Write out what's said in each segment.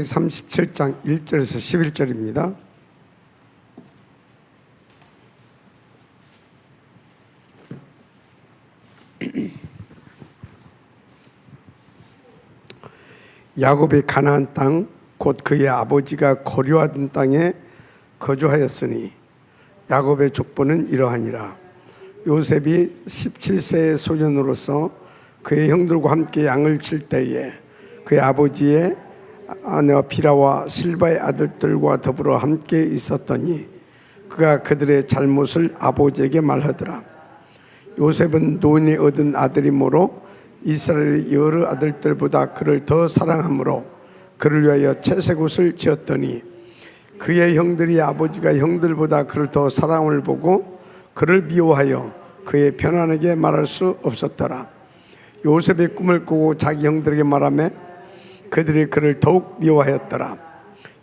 37장 1절에서 11절입니다. 야곱의 가나안 땅 곧 그의 아버지가 거류하던 땅에 거주하였으니 야곱의 족보는 이러하니라. 요셉이 17세의 소년으로서 그의 형들과 함께 양을 칠 때에 그의 아버지의 아내와 비라와 실바의 아들들과 더불어 함께 있었더니 그가 그들의 잘못을 아버지에게 말하더라. 요셉은 노인이 얻은 아들이므로 이스라엘의 여러 아들들보다 그를 더 사랑하므로 그를 위하여 채색옷을 지었더니 그의 형들이 아버지가 형들보다 그를 더 사랑을 보고 그를 미워하여 그의 편안하게 말할 수 없었더라. 요셉의 꿈을 꾸고 자기 형들에게 말하며 그들이 그를 더욱 미워하였더라.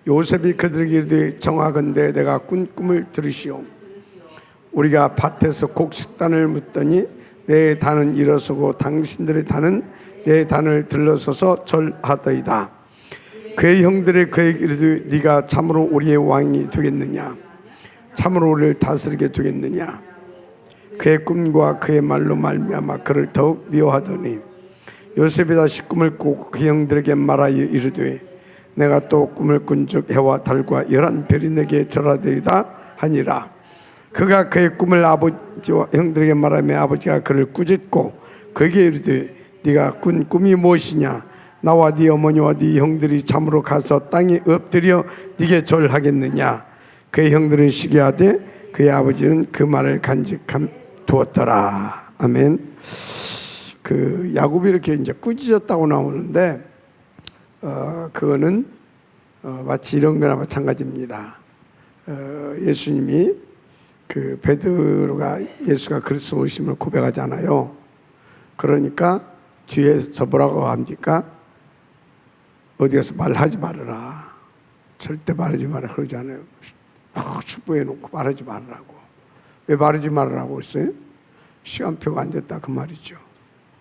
요셉이 그들에게 이르되 정하건대 내가 꾼 꿈을 들으시오. 우리가 밭에서 곡식단을 묻더니 내 단은 일어서고 당신들의 단은 내 단을 들러서서 절하더이다. 그의 형들이 그에게 이르되 네가 참으로 우리의 왕이 되겠느냐, 참으로 우리를 다스리게 되겠느냐. 그의 꿈과 그의 말로 말미암아 그를 더욱 미워하더니 요셉이 다시 꿈을 꾸고 그 형들에게 말하여 이르되 내가 또 꿈을 꾼즉 해와 달과 11별이 내게 절하되이다 하니라. 그가 그의 꿈을 아버지와 형들에게 말하며 아버지가 그를 꾸짖고 그에게 이르되 네가 꾼 꿈이 무엇이냐. 나와 네 어머니와 네 형들이 참으로 가서 땅에 엎드려 네게 절하겠느냐. 그의 형들은 시기하되 그의 아버지는 그 말을 간직함 두었더라. 아멘. 그 야곱이 이렇게 이제 꾸짖었다고 나오는데 그거는 마치 이런 거나 마찬가지입니다. 예수님이 그 베드로가 예수가 그리스도이심을 고백하잖아요. 그러니까 뒤에서 뭐라고 합니까? 어디 가서 말하지 말아라. 절대 말하지 마라 그러잖아요. 축복해 놓고 말하지 말라고. 왜 말하지 말라고 했어요? 시간표가 안 됐다 그 말이죠.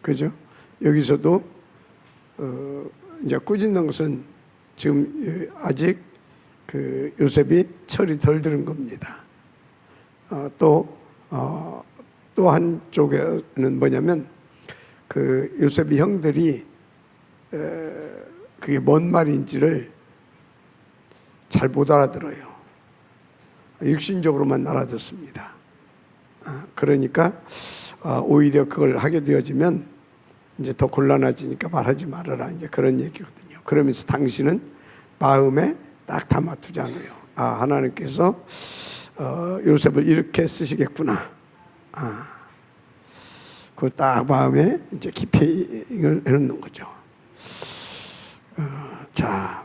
그죠? 여기서도 이제 꾸짖는 것은 지금 아직 그 요셉이 철이 덜 들은 겁니다. 또 한쪽에는 뭐냐면 그 요셉의 형들이 그게 뭔 말인지를 잘 못 알아들어요. 육신적으로만 알아듣습니다. 그러니까 오히려 그걸 하게 되어지면 이제 더 곤란해지니까 말하지 말아라 이제 그런 얘기거든요. 그러면서 당신은 마음에 딱 담아두잖아요. 하나님께서 요셉을 이렇게 쓰시겠구나. 그 딱 마음에 이제 기핑을 해놓는 거죠. 자,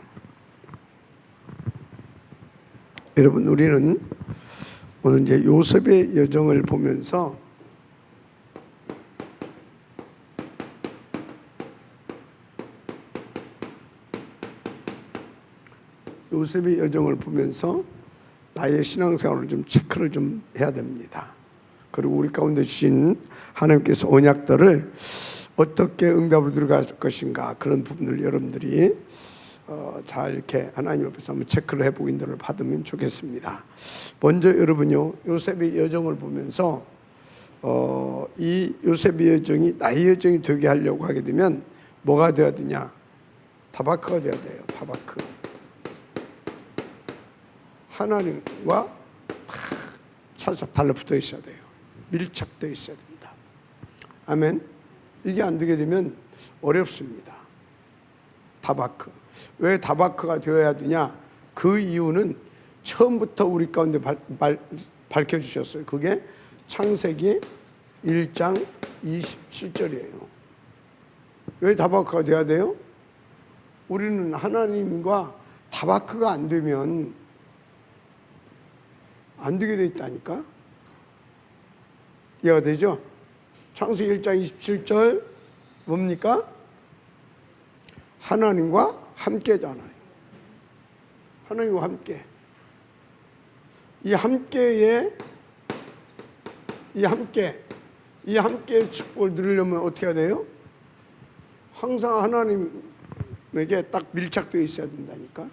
여러분 우리는 오늘 이제 요셉의 여정을 보면서 나의 신앙생활을 좀 체크를 좀 해야 됩니다. 그리고 우리 가운데 주신 하나님께서 언약들을 어떻게 응답을 들어갈 것인가 그런 부분을 여러분들이 잘 이렇게 하나님 앞에서 한번 체크를 해보고 인도를 받으면 좋겠습니다. 먼저 여러분요 요셉의 여정을 보면서 이 요셉의 여정이 나의 여정이 되게 하려고 하게 되면 뭐가 되어야 되냐? 타바크가 되어야 돼요. 타바크. 하나님과 찰싹 달라붙어 있어야 돼요. 밀착되어 있어야 된다. 아멘. 이게 안 되게 되면 어렵습니다. 타바크. 왜 타바크가 되어야 되냐? 그 이유는 처음부터 우리 가운데 밝혀주셨어요. 그게 창세기 1장 27절이에요. 왜 타바크가 돼야 돼요? 우리는 하나님과 타바크가 안 되면 안 되게 돼 있다니까? 이해가 되죠? 창세기 1장 27절 뭡니까? 하나님과 함께잖아요. 하나님과 함께. 이 함께의 축복을 누리려면 어떻게 해야 돼요? 항상 하나님 딱 밀착되어 있어야 된다니까.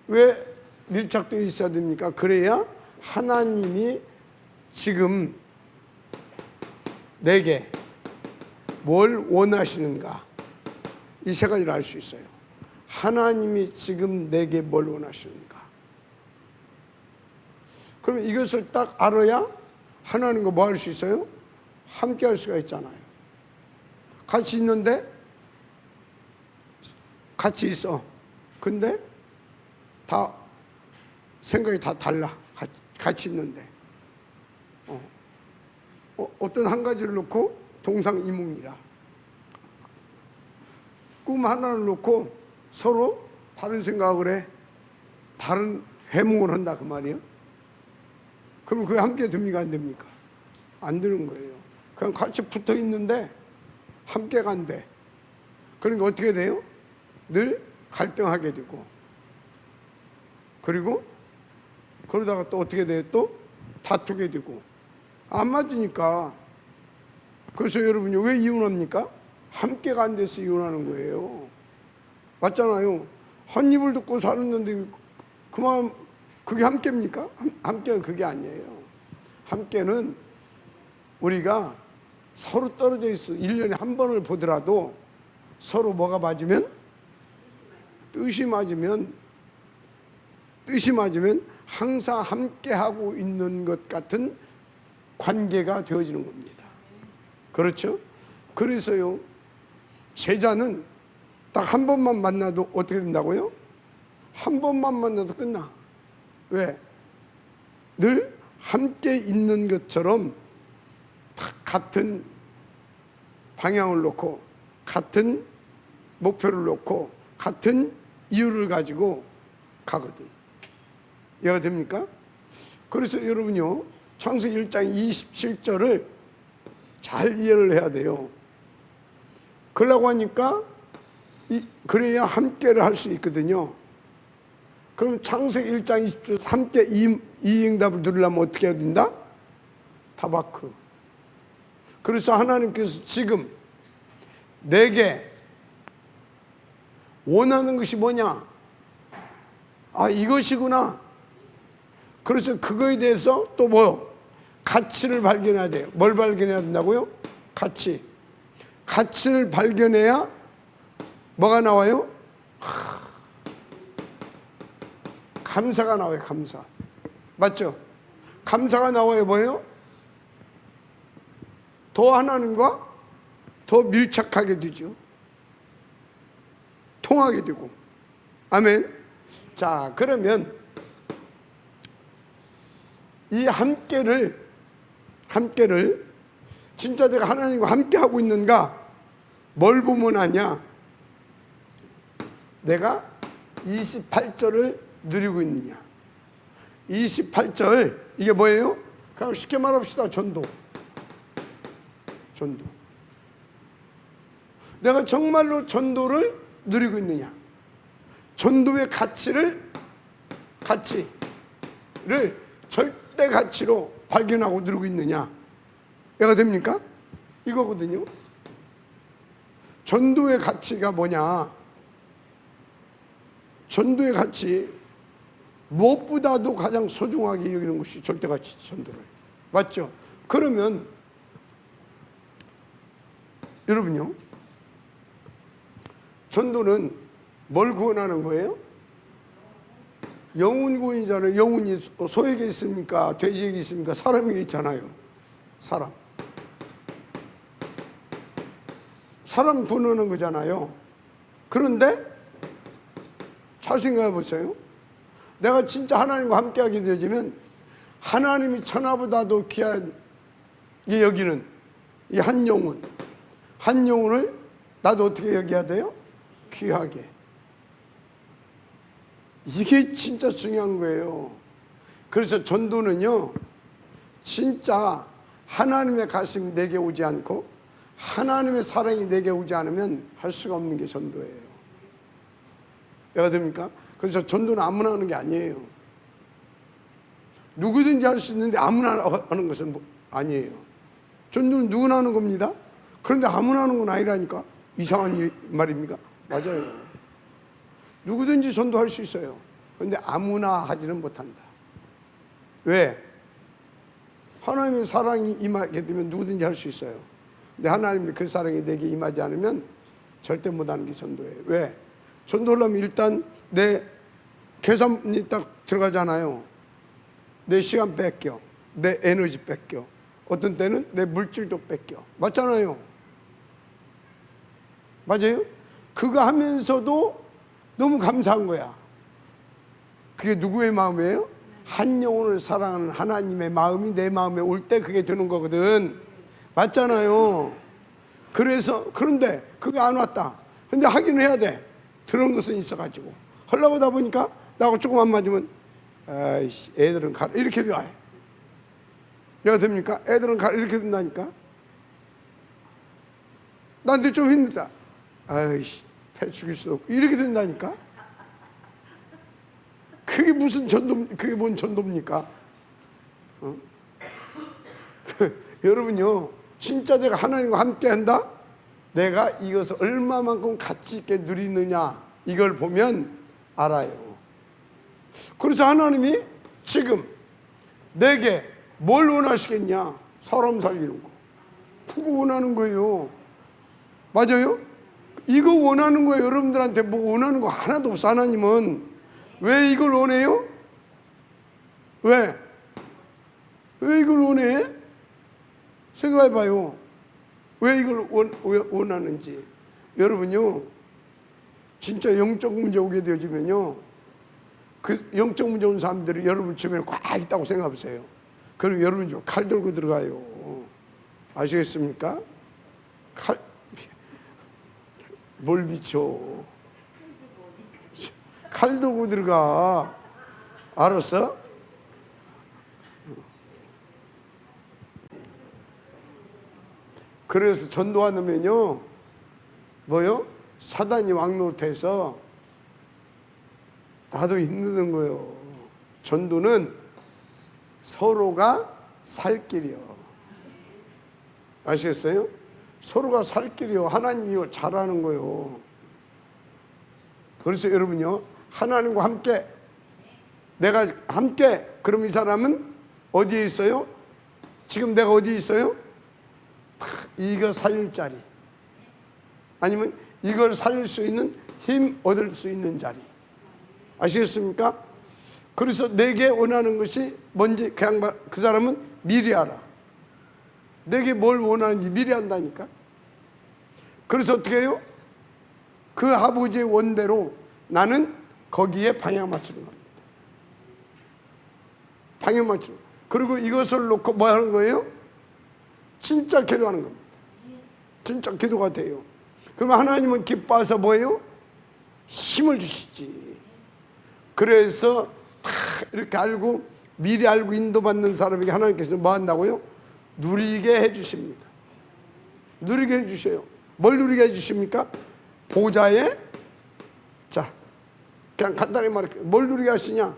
왜 밀착되어 있어야 됩니까? 그래야 하나님이 지금 내게 뭘 원하시는가, 이 세 가지를 알 수 있어요. 하나님이 지금 내게 뭘 원하시는가. 그러면 이것을 딱 알아야 하나님과 뭐 할 수 있어요? 함께 할 수가 있잖아요. 같이 있는데 같이 있어. 근데 다 생각이 다 달라. 같이 있는데 어떤 한 가지를 놓고 동상이몽이라, 꿈 하나를 놓고 서로 다른 생각을 해, 다른 해몽을 한다 그 말이에요. 그럼 그게 함께 됩니까 안 됩니까? 안 되는 거예요. 그냥 같이 붙어 있는데 함께가 안 돼. 그러니까 어떻게 돼요? 늘 갈등하게 되고, 그리고 그러다가 또 어떻게 돼요? 또 다투게 되고, 안 맞으니까. 그래서 여러분이 왜 이혼합니까? 함께가 안 돼서 이혼하는 거예요. 맞잖아요. 한 입을 듣고 살았는데 그만, 그게 함께입니까? 함께는 그게 아니에요. 함께는 우리가 서로 떨어져 있어 1년에 한 번을 보더라도 서로 뭐가 맞으면, 뜻이 맞으면 항상 함께하고 있는 것 같은 관계가 되어지는 겁니다. 그렇죠? 그래서요, 제자는 딱 한 번만 만나도 어떻게 된다고요? 한 번만 만나도 끝나. 왜? 늘 함께 있는 것처럼 같은 방향을 놓고, 같은 목표를 놓고, 같은 이유를 가지고 가거든. 이해가 됩니까? 그래서 여러분요, 창세기 1장 27절을 잘 이해를 해야 돼요. 그러려고 하니까 그래야 함께를 할 수 있거든요. 그럼 창세기 1장 20절 함께 이응답을 누리려면 어떻게 해야 된다? 타바크. 그래서 하나님께서 지금 내게 원하는 것이 뭐냐? 아, 이것이구나. 그래서 그거에 대해서 또 뭐? 가치를 발견해야 돼요. 뭘 발견해야 된다고요? 가치. 가치를 발견해야 뭐가 나와요? 감사가 나와요. 감사. 맞죠? 감사가 나와요. 뭐예요? 더 하나님과 더 밀착하게 되죠. 통하게 되고. 아멘. 자, 그러면 이 함께를 진짜 내가 하나님과 함께 하고 있는가? 뭘 보면 아냐? 내가 28절을 누리고 있느냐? 28절, 이게 뭐예요? 그냥 쉽게 말합시다. 전도. 내가 정말로 전도를 누리고 있느냐? 전도의 가치를 절대 가치로 발견하고 누리고 있느냐? 이해가 됩니까? 이거거든요. 전도의 가치가 뭐냐? 전도의 가치, 무엇보다도 가장 소중하게 여기는 것이 절대가치 전도를. 맞죠? 그러면 여러분요, 전도는 뭘 구원하는 거예요? 영혼 구원이잖아요. 영혼이 소에게 있습니까? 돼지에게 있습니까? 사람에게 있잖아요. 사람 구원하는 거잖아요. 그런데 잘 생각해 보세요. 내가 진짜 하나님과 함께하게 되어지면 하나님이 천하보다도 귀하게 여기는 이 한 영혼을 나도 어떻게 여겨야 돼요? 귀하게. 이게 진짜 중요한 거예요. 그래서 전도는요, 진짜 하나님의 가슴이 내게 오지 않고 하나님의 사랑이 내게 오지 않으면 할 수가 없는 게 전도예요. 이해가 됩니까? 그래서 전도는 아무나 하는 게 아니에요. 누구든지 할 수 있는데 아무나 하는 것은 아니에요. 전도는 누구나 하는 겁니다. 그런데 아무나 하는 건 아니라니까. 이상한 말입니까? 맞아요. 누구든지 전도할 수 있어요. 그런데 아무나 하지는 못한다. 왜? 하나님의 사랑이 임하게 되면 누구든지 할 수 있어요. 근데 하나님의 그 사랑이 내게 임하지 않으면 절대 못하는 게 전도예요. 왜? 전도하려면 일단 내 계산이 딱 들어가잖아요. 내 시간 뺏겨, 내 에너지 뺏겨, 어떤 때는 내 물질도 뺏겨. 맞잖아요. 맞아요? 그거 하면서도 너무 감사한 거야. 그게 누구의 마음이에요? 한 영혼을 사랑하는 하나님의 마음이 내 마음에 올 때 그게 되는 거거든. 맞잖아요. 그래서 그런데 그게 안 왔다. 근데 하긴 해야 돼. 들은 것은 있어가지고 하려고 하다 보니까 나하고 조금 안 맞으면 아이씨 애들은 가라 이렇게 돼요. 내가 됩니까? 애들은 가라 이렇게 된다니까. 나한테 좀 힘들다. 아이씨 배 죽일 수도 없고 이렇게 된다니까. 그게 무슨 전도? 그게 뭔 전도입니까? 여러분요, 진짜 내가 하나님과 함께 한다? 내가 이것을 얼마만큼 가치 있게 누리느냐 이걸 보면 알아요. 그래서 하나님이 지금 내게 뭘 원하시겠냐? 사람 살리는 거. 그거 원하는 거예요. 맞아요? 이거 원하는 거예요. 여러분들한테 뭐 원하는 거 하나도 없어. 하나님은 왜 이걸 원해요? 왜 이걸 원해? 생각해봐요. 왜 이걸 원하는지. 여러분요, 진짜 영적 문제 오게 되어지면요, 그 영적 문제 온 사람들이 여러분 주변에 꽉 있다고 생각해보세요. 그럼 여러분 좀 칼 들고 들어가요. 아시겠습니까? 뭘 비춰? 칼 들고 들어가. 알았어? 그래서 전도하면요, 뭐요? 사단이 왕노릇해서 나도 힘든 거예요. 전도는 서로가 살 길이요. 아시겠어요? 서로가 살 길이요. 하나님이 이걸 잘하는 거예요. 그래서 여러분요, 하나님과 함께, 내가 함께, 그럼 이 사람은 어디에 있어요? 지금 내가 어디에 있어요? 이거 살릴 자리, 아니면 이걸 살릴 수 있는 힘 얻을 수 있는 자리. 아시겠습니까? 그래서 내게 원하는 것이 뭔지 그 사람은 미리 알아. 내게 뭘 원하는지 미리 안다니까. 그래서 어떻게 해요? 그 아버지의 원대로 나는 거기에 방향 맞추는 겁니다. 방향 맞추는. 그리고 이것을 놓고 뭐 하는 거예요? 진짜 기도하는 겁니다. 진짜 기도가 돼요. 그러면 하나님은 기뻐해서 뭐예요? 힘을 주시지. 그래서 다 이렇게 알고 미리 알고 인도받는 사람에게 하나님께서 뭐 한다고요? 누리게 해주십니다. 누리게 해주셔요. 뭘 누리게 해주십니까? 보좌에, 자 그냥 간단히 말할게요. 뭘 누리게 하시냐?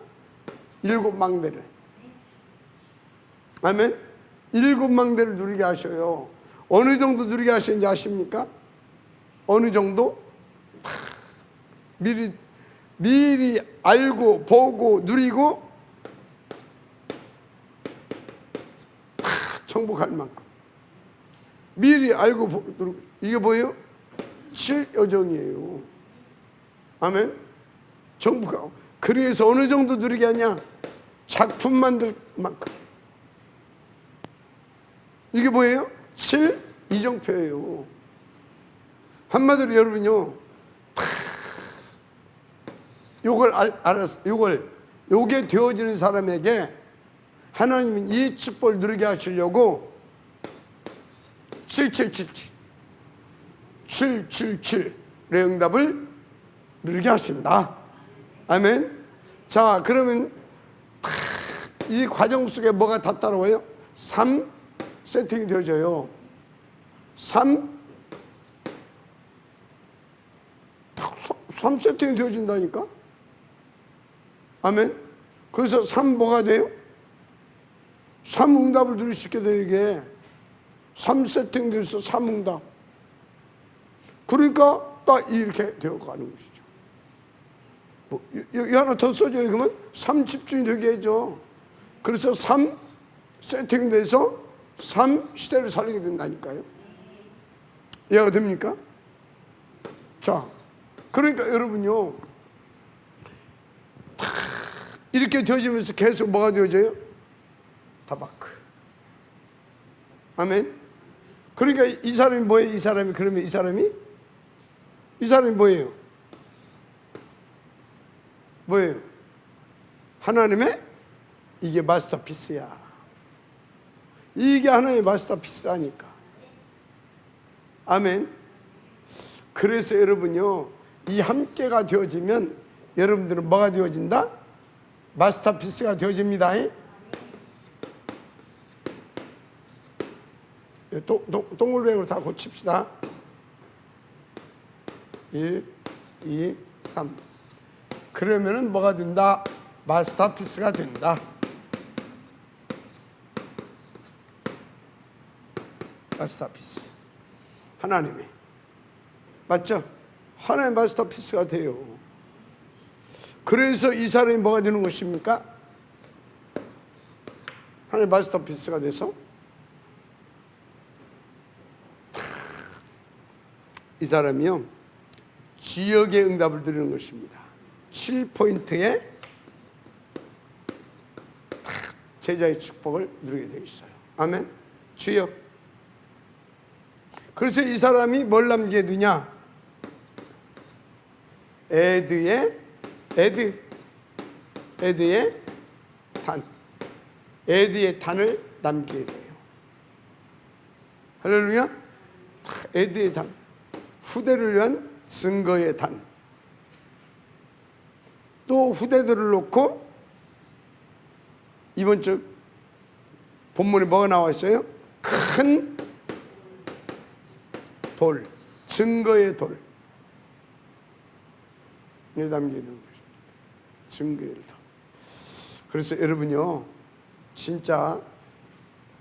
7망대를. 아멘. 7망대를 누리게 하셔요. 어느 정도 누리게 하시는지 아십니까? 어느 정도? 미리 알고 보고 누리고 정복할 만큼 미리 알고 보고 누리고. 이게 뭐예요? 7여정이에요. 아멘. 정복하고. 그래서 어느 정도 누리게 하냐? 작품 만들 만큼. 이게 뭐예요? 7이정표예요. 한마디로 여러분요, 요걸 알았어. 요게 되어지는 사람에게 하나님은 이 축복을 누리게 하시려고 777의 응답을 누리게 하신다. 아멘. 자, 그러면 이 과정 속에 뭐가 다 따라와요? 3 세팅이 되어져요. 3 세팅이 되어진다니까. 아멘. 그래서 3 뭐가 돼요? 3 응답을 누릴 수 있게 돼요. 이게 3 세팅 돼서 3 응답. 그러니까 딱 이렇게 되어가는 것이죠. 여기 하나 더 써줘요. 그러면 3 집중이 되게 해줘. 그래서 3 세팅돼서 3 시대를 살리게 된다니까요. 이해가 됩니까? 자, 그러니까 여러분요, 이렇게 되어지면서 계속 뭐가 되어져요? 타바크. 아멘. 그러니까 이 사람이 뭐예요? 이 사람이 그러면 이 사람이 뭐예요? 뭐예요? 하나님의 이게 마스터피스야. 이게 하나의 마스터피스라니까. 아멘. 그래서 여러분요, 이 함께가 되어지면 여러분들은 뭐가 되어진다? 마스터피스가 되어집니다. 동글뱅이로 다 고칩시다. 1, 2, 3. 그러면은 뭐가 된다? 마스터피스가 된다. 마스터피스. 하나님의. 맞죠? 하나의 마스터피스가 돼요. 그래서 이 사람이 뭐가 되는 것입니까? 하나의 마스터피스가 돼서 이 사람이요, 지역의 응답을 드리는 것입니다. 7포인트에 제자의 축복을 누리게 되어 있어요. 아멘. 주여. 그래서 이 사람이 뭘 남기게 되냐? 에드의 단. 에드의 단을 남기게 돼요. 할렐루야. 에드의 단. 후대를 위한 증거의 단. 또 후대들을 놓고 이번 주 본문에 뭐가 나와 있어요? 큰 돌, 증거의 돌. 이게 담겨 있는 것입니다. 증거의 돌. 그래서 여러분요, 진짜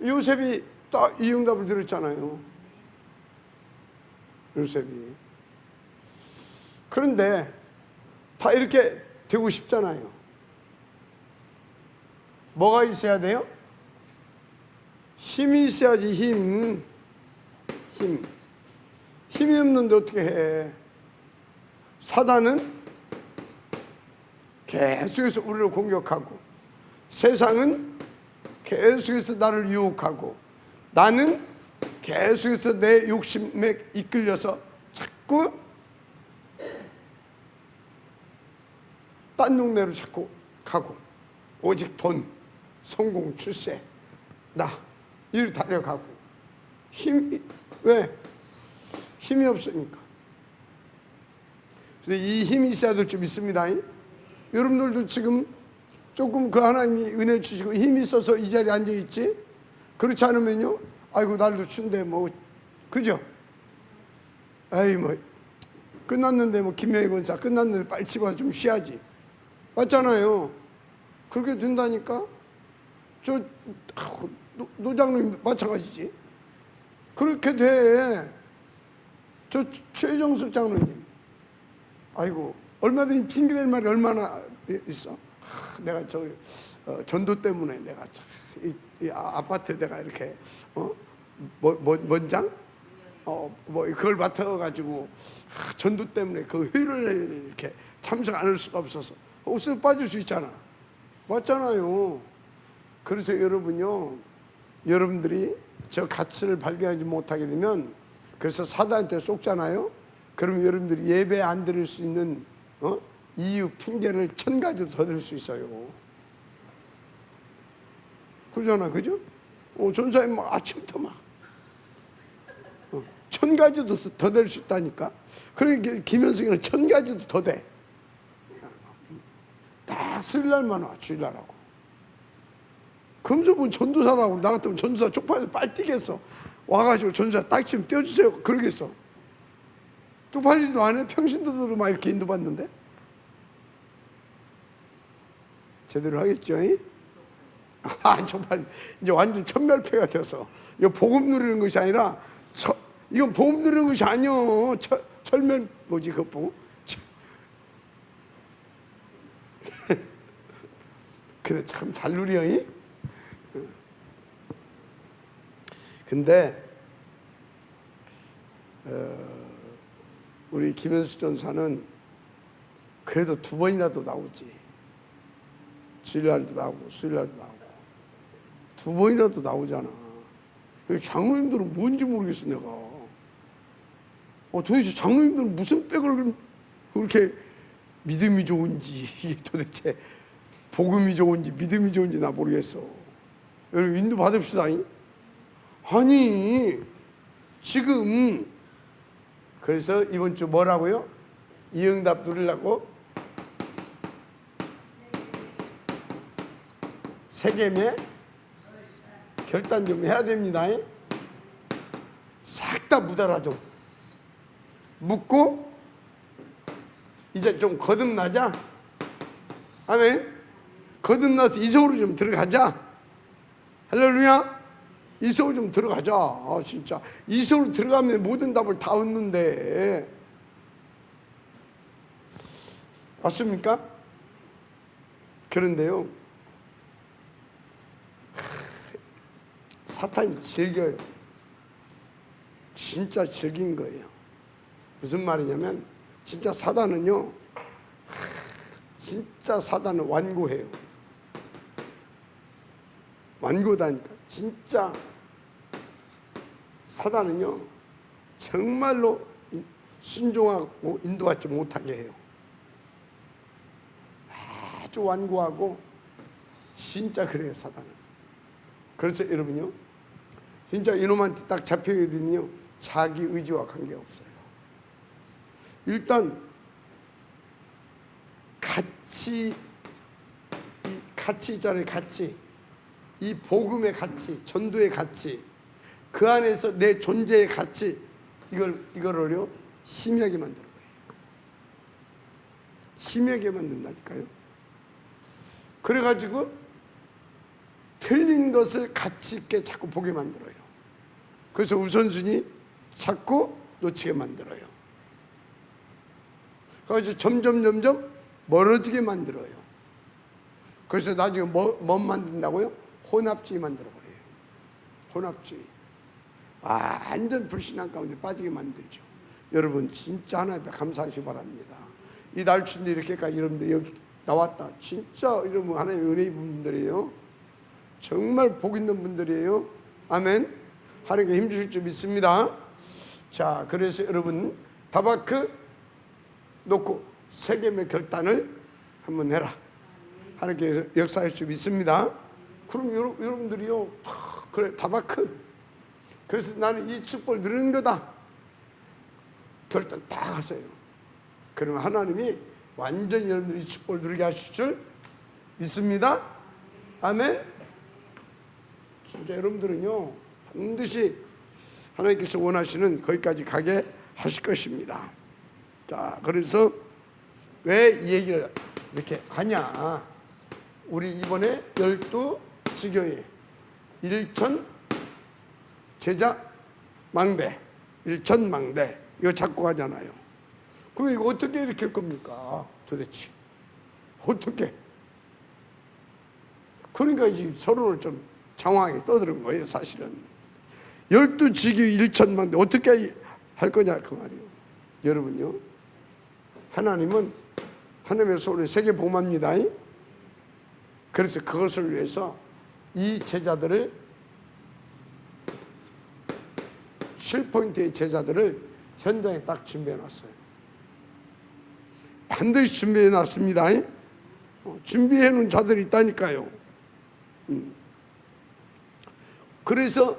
요셉이 딱 이 응답을 들었잖아요. 요셉이. 그런데 다 이렇게 되고 싶잖아요. 뭐가 있어야 돼요? 힘이 있어야지. 힘이 없는데 어떻게 해? 사단은 계속해서 우리를 공격하고, 세상은 계속해서 나를 유혹하고, 나는 계속해서 내 욕심에 이끌려서 자꾸 딴 동네로 자꾸 가고, 오직 돈, 성공, 출세, 나 이를 달려가고. 왜? 힘이 없으니까. 그래서 이 힘이 있어야 될 줄 믿습니다. 여러분들도 지금 조금 그 하나님이 은혜 주시고 힘이 있어서 이 자리에 앉아있지, 그렇지 않으면요, 아이고 날도 춘데 뭐, 그죠? 아이 뭐 끝났는데, 뭐 김명희 권사 끝났는데 빨리 집에 와서 좀 쉬어야지. 맞잖아요. 그렇게 된다니까. 저 노장님 마찬가지지. 그렇게 돼. 저 최정숙 장로님, 아이고 얼마든지 핑계댈 말이 얼마나 있어. 내가 저 전도 때문에 내가 이 아파트 내가 이렇게 원장 뭐 그걸 맡아가지고 전도 때문에 그 회의를 이렇게 참석 안 할 수가 없어서 옷을 빠질 수 있잖아. 맞잖아요. 그래서 여러분요, 여러분들이 저 가치를 발견하지 못하게 되면, 그래서 사단한테 속잖아요. 그러면 여러분들이 예배 안 드릴 수 있는 이유, 핑계를 1000가지도 더 댈 수 있어요. 그러잖아, 그죠? 전사님 막 아침부터 막 1000가지도 더 댈 수 있다니까. 그러니까 김현승이는 1000가지도 더 돼. 딱 수요일날만 와, 주일날하고. 금수분 전도사라고, 나 같으면 전도사 쪽팔려서 빨리 뛰겠어. 와가지고 전도사 딱 지금 떼어주세요 그러겠어. 쪽팔리지도 않아. 평신도들로 막 이렇게 인도받는데. 제대로 하겠죠? 쪽팔리. 이제 완전 천멸패가 되어서 이거 복음 누리는 것이 아니라 이건 복음 누리는 것이 아니요. 털면 뭐지 그거 보고 그래 참 잘 누려. 근데 우리 김현수 전사는 그래도 2번이라도 나오지. 주일날도 나오고 수요일날도 나오고 2번이라도 나오잖아. 장로님들은 뭔지 모르겠어 내가. 도대체 장로님들은 무슨 백을 그렇게 믿음이 좋은지, 이게 도대체 복음이 좋은지 믿음이 좋은지 나 모르겠어. 여러분 인도 받읍시다. 아니 지금 그래서 이번 주 뭐라고요? 이응답 누리려고 세겜에 결단 좀 해야 됩니다. 싹 다 묻어라. 좀 묻고 이제 좀 거듭나자. 아멘. 거듭나서 이성으로 좀 들어가자. 할렐루야. 이성으로 좀 들어가자. 진짜 이성으로 들어가면 모든 답을 다 얻는데. 맞습니까? 그런데요, 사탄이 즐겨요. 진짜 즐긴 거예요. 무슨 말이냐면 진짜 사단은요, 진짜 사단은 완고해요. 완고다니까. 진짜 사단은요 정말로 순종하고 인도하지 못하게 해요. 아주 완고하고 진짜 그래요 사단은. 그래서 여러분요, 진짜 이놈한테 딱 잡혀야 되면요 자기 의지와 관계없어요. 일단 가치, 이 가치 있잖아요. 가치, 이 복음의 가치, 전도의 가치, 그 안에서 내 존재의 가치, 이거를요 희미하게 만들어버려요. 희미하게 만든다니까요. 그래가지고 틀린 것을 가치 있게 자꾸 보게 만들어요. 그래서 우선순위 자꾸 놓치게 만들어요. 그래서 점점 멀어지게 만들어요. 그래서 나중에 뭐 만든다고요? 혼합주의 만들어버려요. 혼합주의. 완전 불신앙 가운데 빠지게 만들죠. 여러분 진짜 하나님 앞에 감사하시기 바랍니다. 이 날추인데 이렇게까지 여러분들 여기 나왔다. 진짜 여러분 하나님의 은혜 입은 분들이에요. 정말 복 있는 분들이에요. 아멘. 하나님께 힘주실 줄 믿습니다. 자, 그래서 여러분 다바크 놓고 세겜의 결단을 한번 해라. 하나님께 역사할 줄 믿습니다. 그럼 여러분들이요, 그래 다바크, 그래서 나는 이 축복을 누리는 거다. 결단 딱 하세요. 그러면 하나님이 완전히 여러분들이 이 축복을 누리게 하실 줄 믿습니다. 아멘. 진짜 여러분들은요 반드시 하나님께서 원하시는 거기까지 가게 하실 것입니다. 자, 그래서 왜 이 얘기를 이렇게 하냐. 우리 이번에 12지교회 1천 제자 망대, 1천 망대 이거 잡고 가잖아요. 그럼 이거 어떻게 이렇게 할 겁니까? 도대체 어떻게? 그러니까 이제 서로를 좀 장황하게 떠드는 거예요. 사실은 12지교회 1천 망대 어떻게 할 거냐 그 말이에요. 여러분요, 하나님은 하나님의 손에 세계 복음합니다. 그래서 그것을 위해서 이 제자들을 7포인트의 제자들을 현장에 딱 준비해 놨어요. 반드시 준비해 놨습니다. 준비해 놓은 자들이 있다니까요. 그래서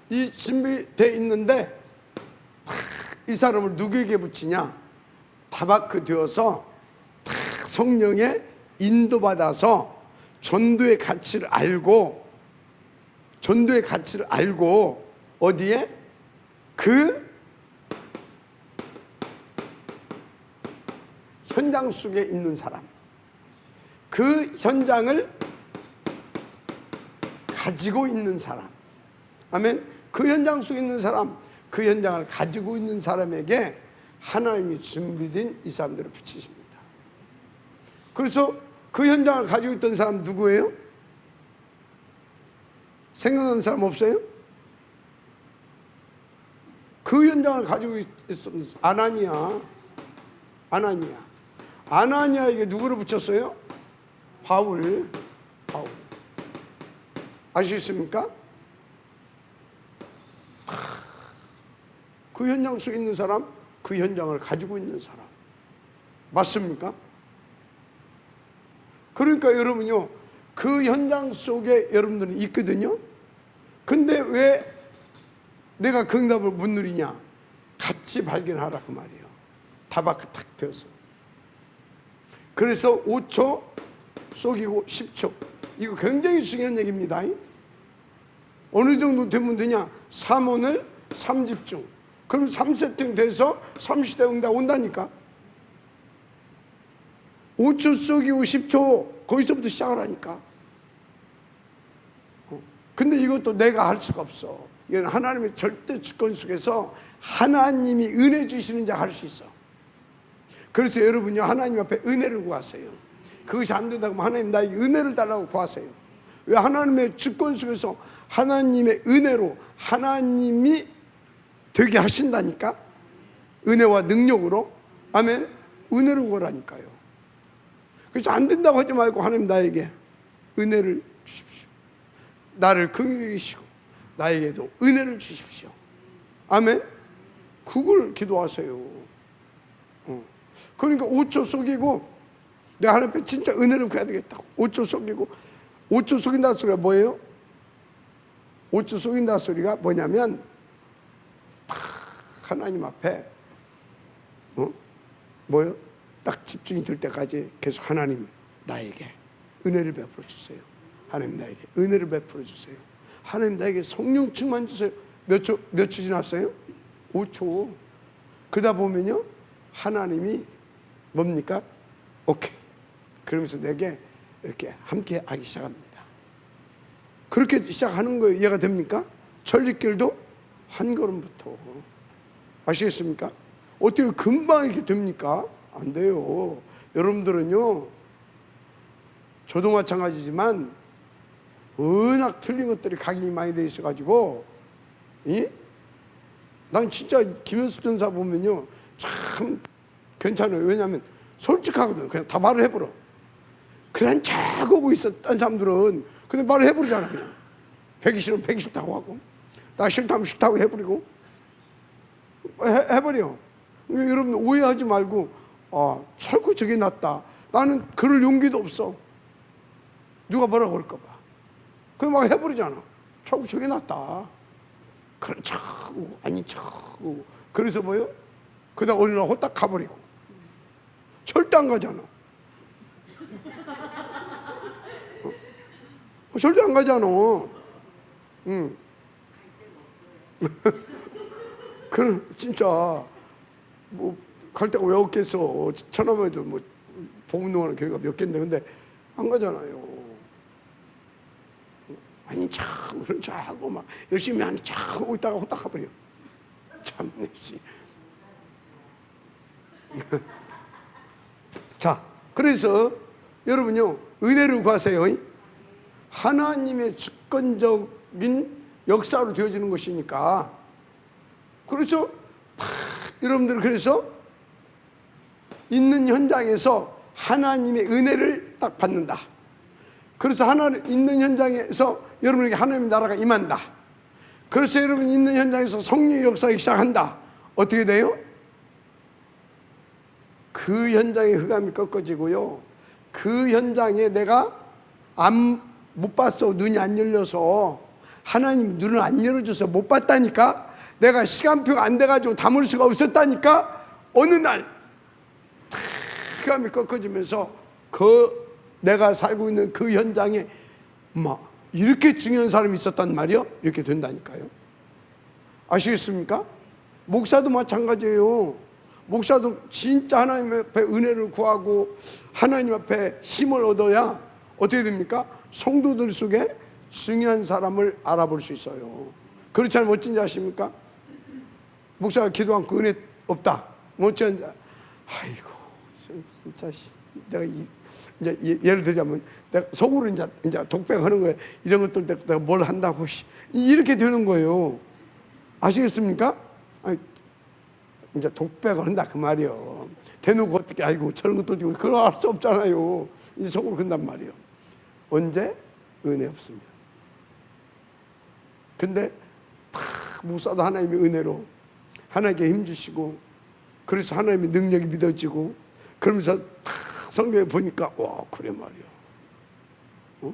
이 준비되어 있는데 이 사람을 누구에게 붙이냐? 다바크 되어서 성령의 인도받아서 전도의 가치를 알고 어디에? 그 현장 속에 있는 사람, 그 현장을 가지고 있는 사람. 아멘. 그 현장 속에 있는 사람, 그 현장을 가지고 있는 사람에게 하나님이 준비된 이 사람들을 붙이십니다. 그래서 그 현장을 가지고 있던 사람 누구예요? 생각나는 사람 없어요? 그 현장을 가지고 있었던 아나니아에게 누구를 붙였어요? 바울. 아시겠습니까? 그 현장 속에 있는 사람, 그 현장을 가지고 있는 사람. 맞습니까? 그러니까 여러분요, 그 현장 속에 여러분들은 있거든요. 근데 왜 내가 그 응답을 못 누리냐? 같이 발견하라 그 말이에요. 다바크 탁 되어서. 그래서 5초 속이고 10초. 이거 굉장히 중요한 얘기입니다. 어느 정도 되면 되냐? 3원을 3집중. 그럼 3세팅 돼서 30대 응답 온다니까. 5초 속이고 10초 거기서부터 시작을 하니까. 근데 이것도 내가 할 수가 없어. 이건 하나님의 절대 주권 속에서 하나님이 은혜 주시는 자 할 수 있어. 그래서 여러분요, 하나님 앞에 은혜를 구하세요. 그것이 안 된다고 하면 하나님 나에게 은혜를 달라고 구하세요. 왜? 하나님의 주권 속에서 하나님의 은혜로 하나님이 되게 하신다니까. 은혜와 능력으로. 아멘. 은혜를 구하라니까요. 그래서 안 된다고 하지 말고 하나님 나에게 은혜를 주십시오. 나를 긍휼히 여기시고 나에게도 은혜를 주십시오. 아멘. 그걸 기도하세요. 그러니까 5초 속이고 내가 하나님 앞에 진짜 은혜를 구해야 되겠다고. 5초 속이고. 5초 속인다 소리가 뭐예요? 5초 속인다 소리가 뭐냐면 하나님 앞에 뭐요? 딱 집중이 될 때까지 계속 하나님 나에게 은혜를 베풀어 주세요. 하나님 나에게 은혜를 베풀어 주세요. 하나님 나에게 성령 충만 주세요. 몇 초 지났어요? 5초. 그러다 보면요, 하나님이 뭡니까? 오케이. 그러면서 내게 이렇게 함께 하기 시작합니다. 그렇게 시작하는 거예요. 이해가 됩니까? 천리길도 한 걸음부터. 아시겠습니까? 어떻게 금방 이렇게 됩니까? 안 돼요. 여러분들은요, 저도 마찬가지지만 워낙 틀린 것들이 각인이 많이 돼 있어가지고, 난 진짜 김현수 전사 보면요, 참 괜찮아요. 왜냐하면 솔직하거든. 그냥 다 말을 해버려. 그냥 자고 오고 있었던 사람들은 그냥 말을 해버리잖아. 그냥 120은 120다고 하고, 나 싫다면 싫다고 해버리고 해버려. 여러분 오해하지 말고, 철구 저게 낫다. 나는 그럴 용기도 없어. 누가 뭐라고 그럴까봐. 그냥 막 해버리잖아. 철구 저게 낫다. 그런 척하고 아닌 척하고. 그래서 뭐요? 그러다 어느 날 호딱 가버리고. 절대 안 가잖아. 절대 안 가잖아. 그럼 진짜 뭐 갈 데가 왜 없겠어. 천하면도 뭐 보문동하는 교회가 몇 개인데 근데 안 가잖아요. 아니 참 그런 척하고 막 열심히 하는 척하고 있다가 호딱 가버려. 참네 씨. 자, 그래서 여러분요, 은혜를 구하세요. 하나님의 주권적인 역사로 되어지는 것이니까. 그렇죠? 여러분들 그래서 있는 현장에서 하나님의 은혜를 딱 받는다. 그래서 하나님 있는 현장에서 여러분에게 하나님의 나라가 임한다. 그래서 여러분 있는 현장에서 성령의 역사가 시작한다. 어떻게 돼요? 그 현장의 흑암이 꺾어지고요, 그 현장에 내가 못 봤어. 눈이 안 열려서. 하나님 눈을 안 열어줘서 못 봤다니까. 내가 시간표가 안 돼가지고 담을 수가 없었다니까. 어느 날 흑암이 꺾어지면서 내가 살고 있는 그 현장에 이렇게 중요한 사람이 있었단 말이요, 이렇게 된다니까요. 아시겠습니까? 목사도 마찬가지예요. 목사도 진짜 하나님 앞에 은혜를 구하고 하나님 앞에 힘을 얻어야 어떻게 됩니까? 성도들 속에 중요한 사람을 알아볼 수 있어요. 그렇지 않으면 어쩐지 아십니까? 목사가 기도한 그 은혜 없다. 못지 않자. 아이고 진짜 내가 이제 예를 들자면 내가 속으로 이제 독백하는 거예요. 이런 것들 내가 뭘 한다고 이렇게 되는 거예요. 아시겠습니까? 아니, 이제 독백을 한다 그 말이요. 대놓고 어떻게 아이고 저런 것도 지고 그걸 할 수 없잖아요. 이제 속으로 그런단 말이요. 언제? 은혜 없습니다. 근데 다 무사도 하나님의 은혜로 하나님께 힘주시고, 그래서 하나님의 능력이 믿어지고, 그러면서 다 성경에 보니까 와 그래 말이야.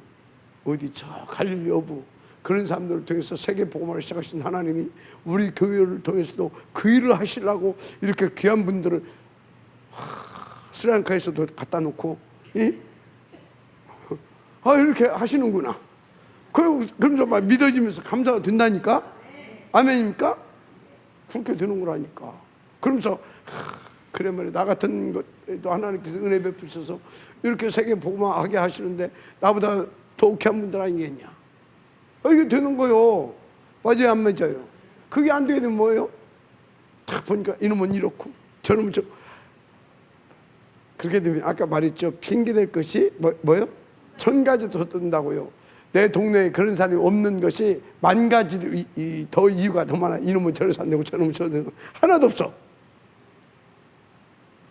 어디 저 갈릴리 어부 그런 사람들을 통해서 세계 복음화를 시작하신 하나님이 우리 교회를 통해서도 그 일을 하시려고 이렇게 귀한 분들을 스리랑카에서도 갖다 놓고 이렇게 하시는구나. 그러면서 막 믿어지면서 감사가 된다니까. 아멘입니까? 그렇게 되는 거라니까. 그러면서 그래 말이야. 나 같은 것도 하나님께서 은혜 베푸셔서 이렇게 세계 복음화하게 하시는데 나보다 더 귀한 분들 아니겠냐. 이게 되는 거요. 맞아요, 안 맞아요? 그게 안 되게 되면 뭐예요? 딱 보니까 이놈은 이렇고 저놈은 저. 그렇게 되면 아까 말했죠. 핑계될 것이 뭐요? 1000가지 더 뜬다고요. 내 동네에 그런 사람이 없는 것이 10,000가지 더 이유가 더 많아. 이놈은 저래서 안 되고 저놈은 저래서 안 되고. 하나도 없어.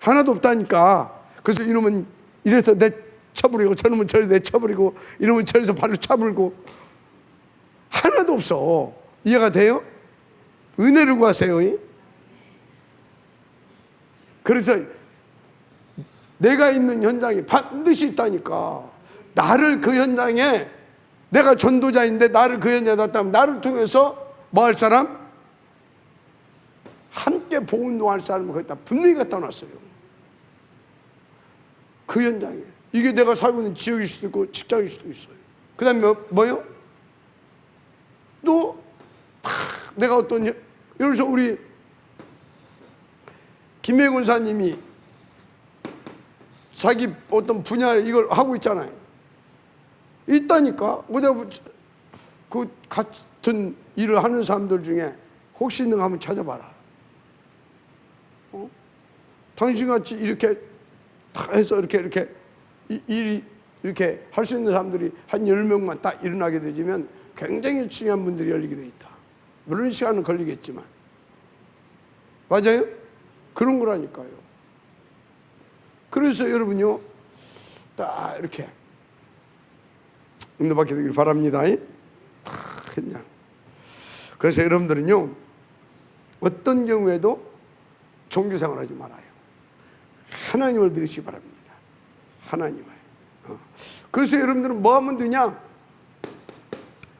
하나도 없다니까. 그래서 이놈은 이래서 내 쳐버리고 저놈은 저래서 내 쳐버리고 이놈은 저래서 발로 차버리고 하나도 없어. 이해가 돼요? 은혜를 구하세요. 그래서 내가 있는 현장에 반드시 있다니까. 나를 그 현장에, 내가 전도자인데 나를 그 현장에 놨다면 나를 통해서 뭐 할 사람? 함께 복음동할 사람을 거기다 분명히 갖다 놨어요. 그 현장에. 이게 내가 살고 있는 지역일 수도 있고 직장일 수도 있어요. 그 다음에 뭐요? 또 내가 어떤, 예를 들어서 우리 김혜 권사님이 자기 어떤 분야에 이걸 하고 있잖아요. 있다니까. 그 같은 일을 하는 사람들 중에 혹시 있는가 한번 찾아봐라. 당신같이 이렇게 다 해서 이렇게 일이 이렇게 할 수 있는 사람들이 한 10명만 딱 일어나게 되면 굉장히 중요한 분들이 열리게 돼 있다. 물론 시간은 걸리겠지만. 맞아요? 그런 거라니까요. 그래서 여러분요, 딱 이렇게 응답받게 되길 바랍니다. 그냥. 그래서 여러분들은요, 어떤 경우에도 종교생활 하지 말아요. 하나님을 믿으시기 바랍니다. 하나님을. 그래서 여러분들은 뭐 하면 되냐?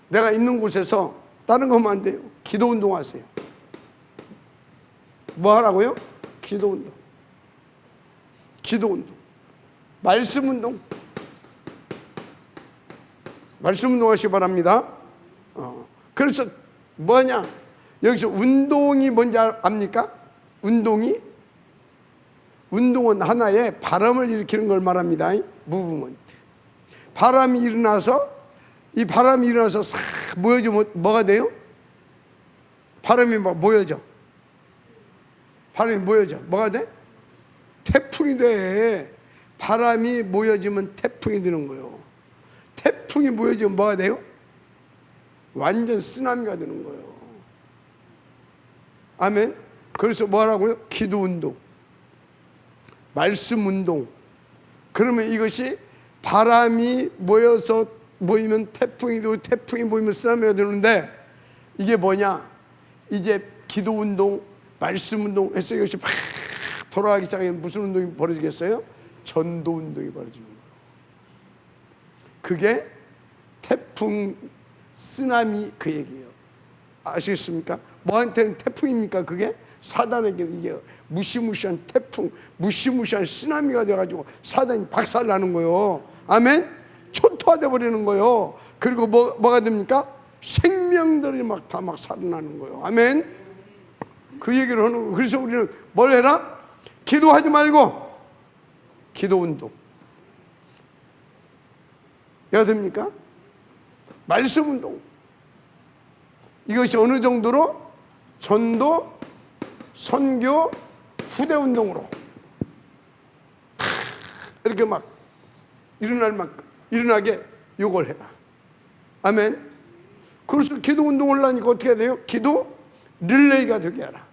내가 있는 곳에서 다른 거 하면 안 돼요. 기도 운동 하세요. 뭐 하라고요? 기도 운동. 기도 운동. 말씀 운동. 말씀 운동 하시기 바랍니다. 그래서 뭐냐? 여기서 운동이 뭔지 압니까? 운동은 하나의 바람을 일으키는 걸 말합니다. 무브먼트. 바람이 일어나서 싹 모여지면 뭐가 돼요? 바람이 막 모여져. 뭐가 돼? 태풍이 돼. 바람이 모여지면 태풍이 되는 거예요. 태풍이 모여지면 뭐가 돼요? 완전 쓰나미가 되는 거예요. 아멘. 그래서 뭐 하라고요? 기도 운동, 말씀 운동. 그러면 이것이 바람이 모이면 태풍이 되고 태풍이 모이면 쓰나미가 되는데, 이게 뭐냐? 이제 기도 운동, 말씀 운동 해서 이것이 막 돌아가기 시작하면 무슨 운동이 벌어지겠어요? 전도 운동이 벌어지는 거예요. 그게 태풍, 쓰나미 그 얘기예요. 아시겠습니까? 뭐한테는 태풍입니까? 그게 사단에게는 이게 무시무시한 태풍, 무시무시한 쓰나미가 돼가지고 사단이 박살나는 거예요. 아멘? 초토화돼 버리는 거예요. 그리고 뭐가 됩니까? 생명들이 다 살아나는 거예요. 아멘? 그 얘기를 하는 거예요. 그래서 우리는 뭘 해라? 기도하지 말고 기도 운동. 해야 됩니까? 말씀 운동. 이것이 어느 정도로? 전도, 선교, 후대 운동으로 이렇게 막 일어나게 요걸 해라. 아멘. 그래서 기도 운동을 하니까 어떻게 해야 돼요? 기도 릴레이가 되게 해라.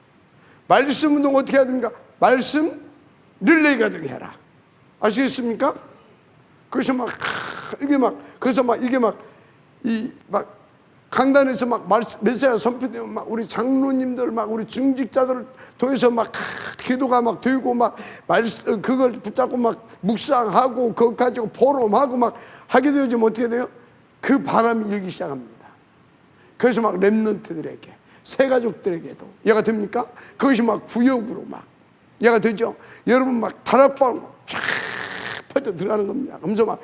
말씀 운동 어떻게 해야 됩니까? 말씀 릴레이가 되게 해라. 아시겠습니까? 그래서 막 이게 막 그래서 막 이게 막 이 막 강단에서 막 메시아 선포되면 막 우리 장로님들 막 우리 중직자들을 통해서 막 기도가 막 되고 막 말씀 그걸 붙잡고 막 묵상하고 그거 가지고 포럼하고 막 하게 되어지면 어떻게 돼요? 그 바람이 일기 시작합니다. 그래서 막 렘넌트들에게 새 가족들에게도 얘가 됩니까? 그것이 막 구역으로 막 얘가 되죠. 여러분 막 다락방 쫙 퍼져 들어가는 겁니다. 그러면서 막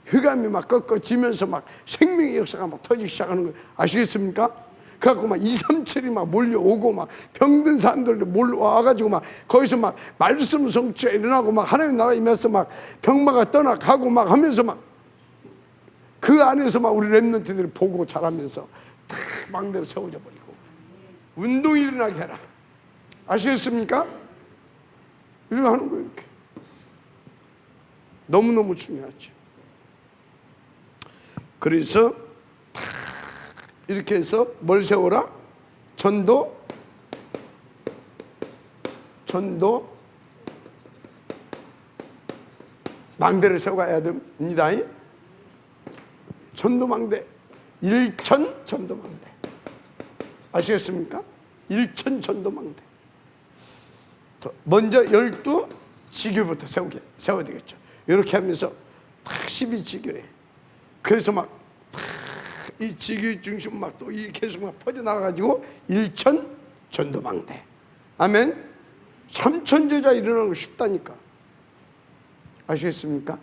흑암이 막 꺾어지면서 막 생명의 역사가 막 터지기 시작하는 거예요. 아시겠습니까? 그래갖고 막 2, 3, 7이 막 몰려오고 막 병든 사람들도 몰려와가지고 막 거기서 막 말씀 성취가 일어나고 막 하나님 나라 임해서 막 병마가 떠나가고 막 하면서 막 그 안에서 막 우리 렘넌트들이 보고 자라면서 다 망대로 세워져 버리고 운동이 일어나게 해라. 아시겠습니까? 이렇게 하는 거예요. 이렇게 너무너무 중요하죠. 그래서 이렇게 해서 뭘 세워라? 전도 망대를 세워가야 됩니다. 전도망대, 일천 전도망대. 아시겠습니까? 일천 전도망대. 먼저 12지교부터 세워야 되겠죠. 이렇게 하면서 12지교에 그래서 막 이 지교의 중심 막 또 이 계속 막 퍼져나가가지고 일천 전도망대. 아멘. 3천 제자 일어나는 거 쉽다니까. 아시겠습니까?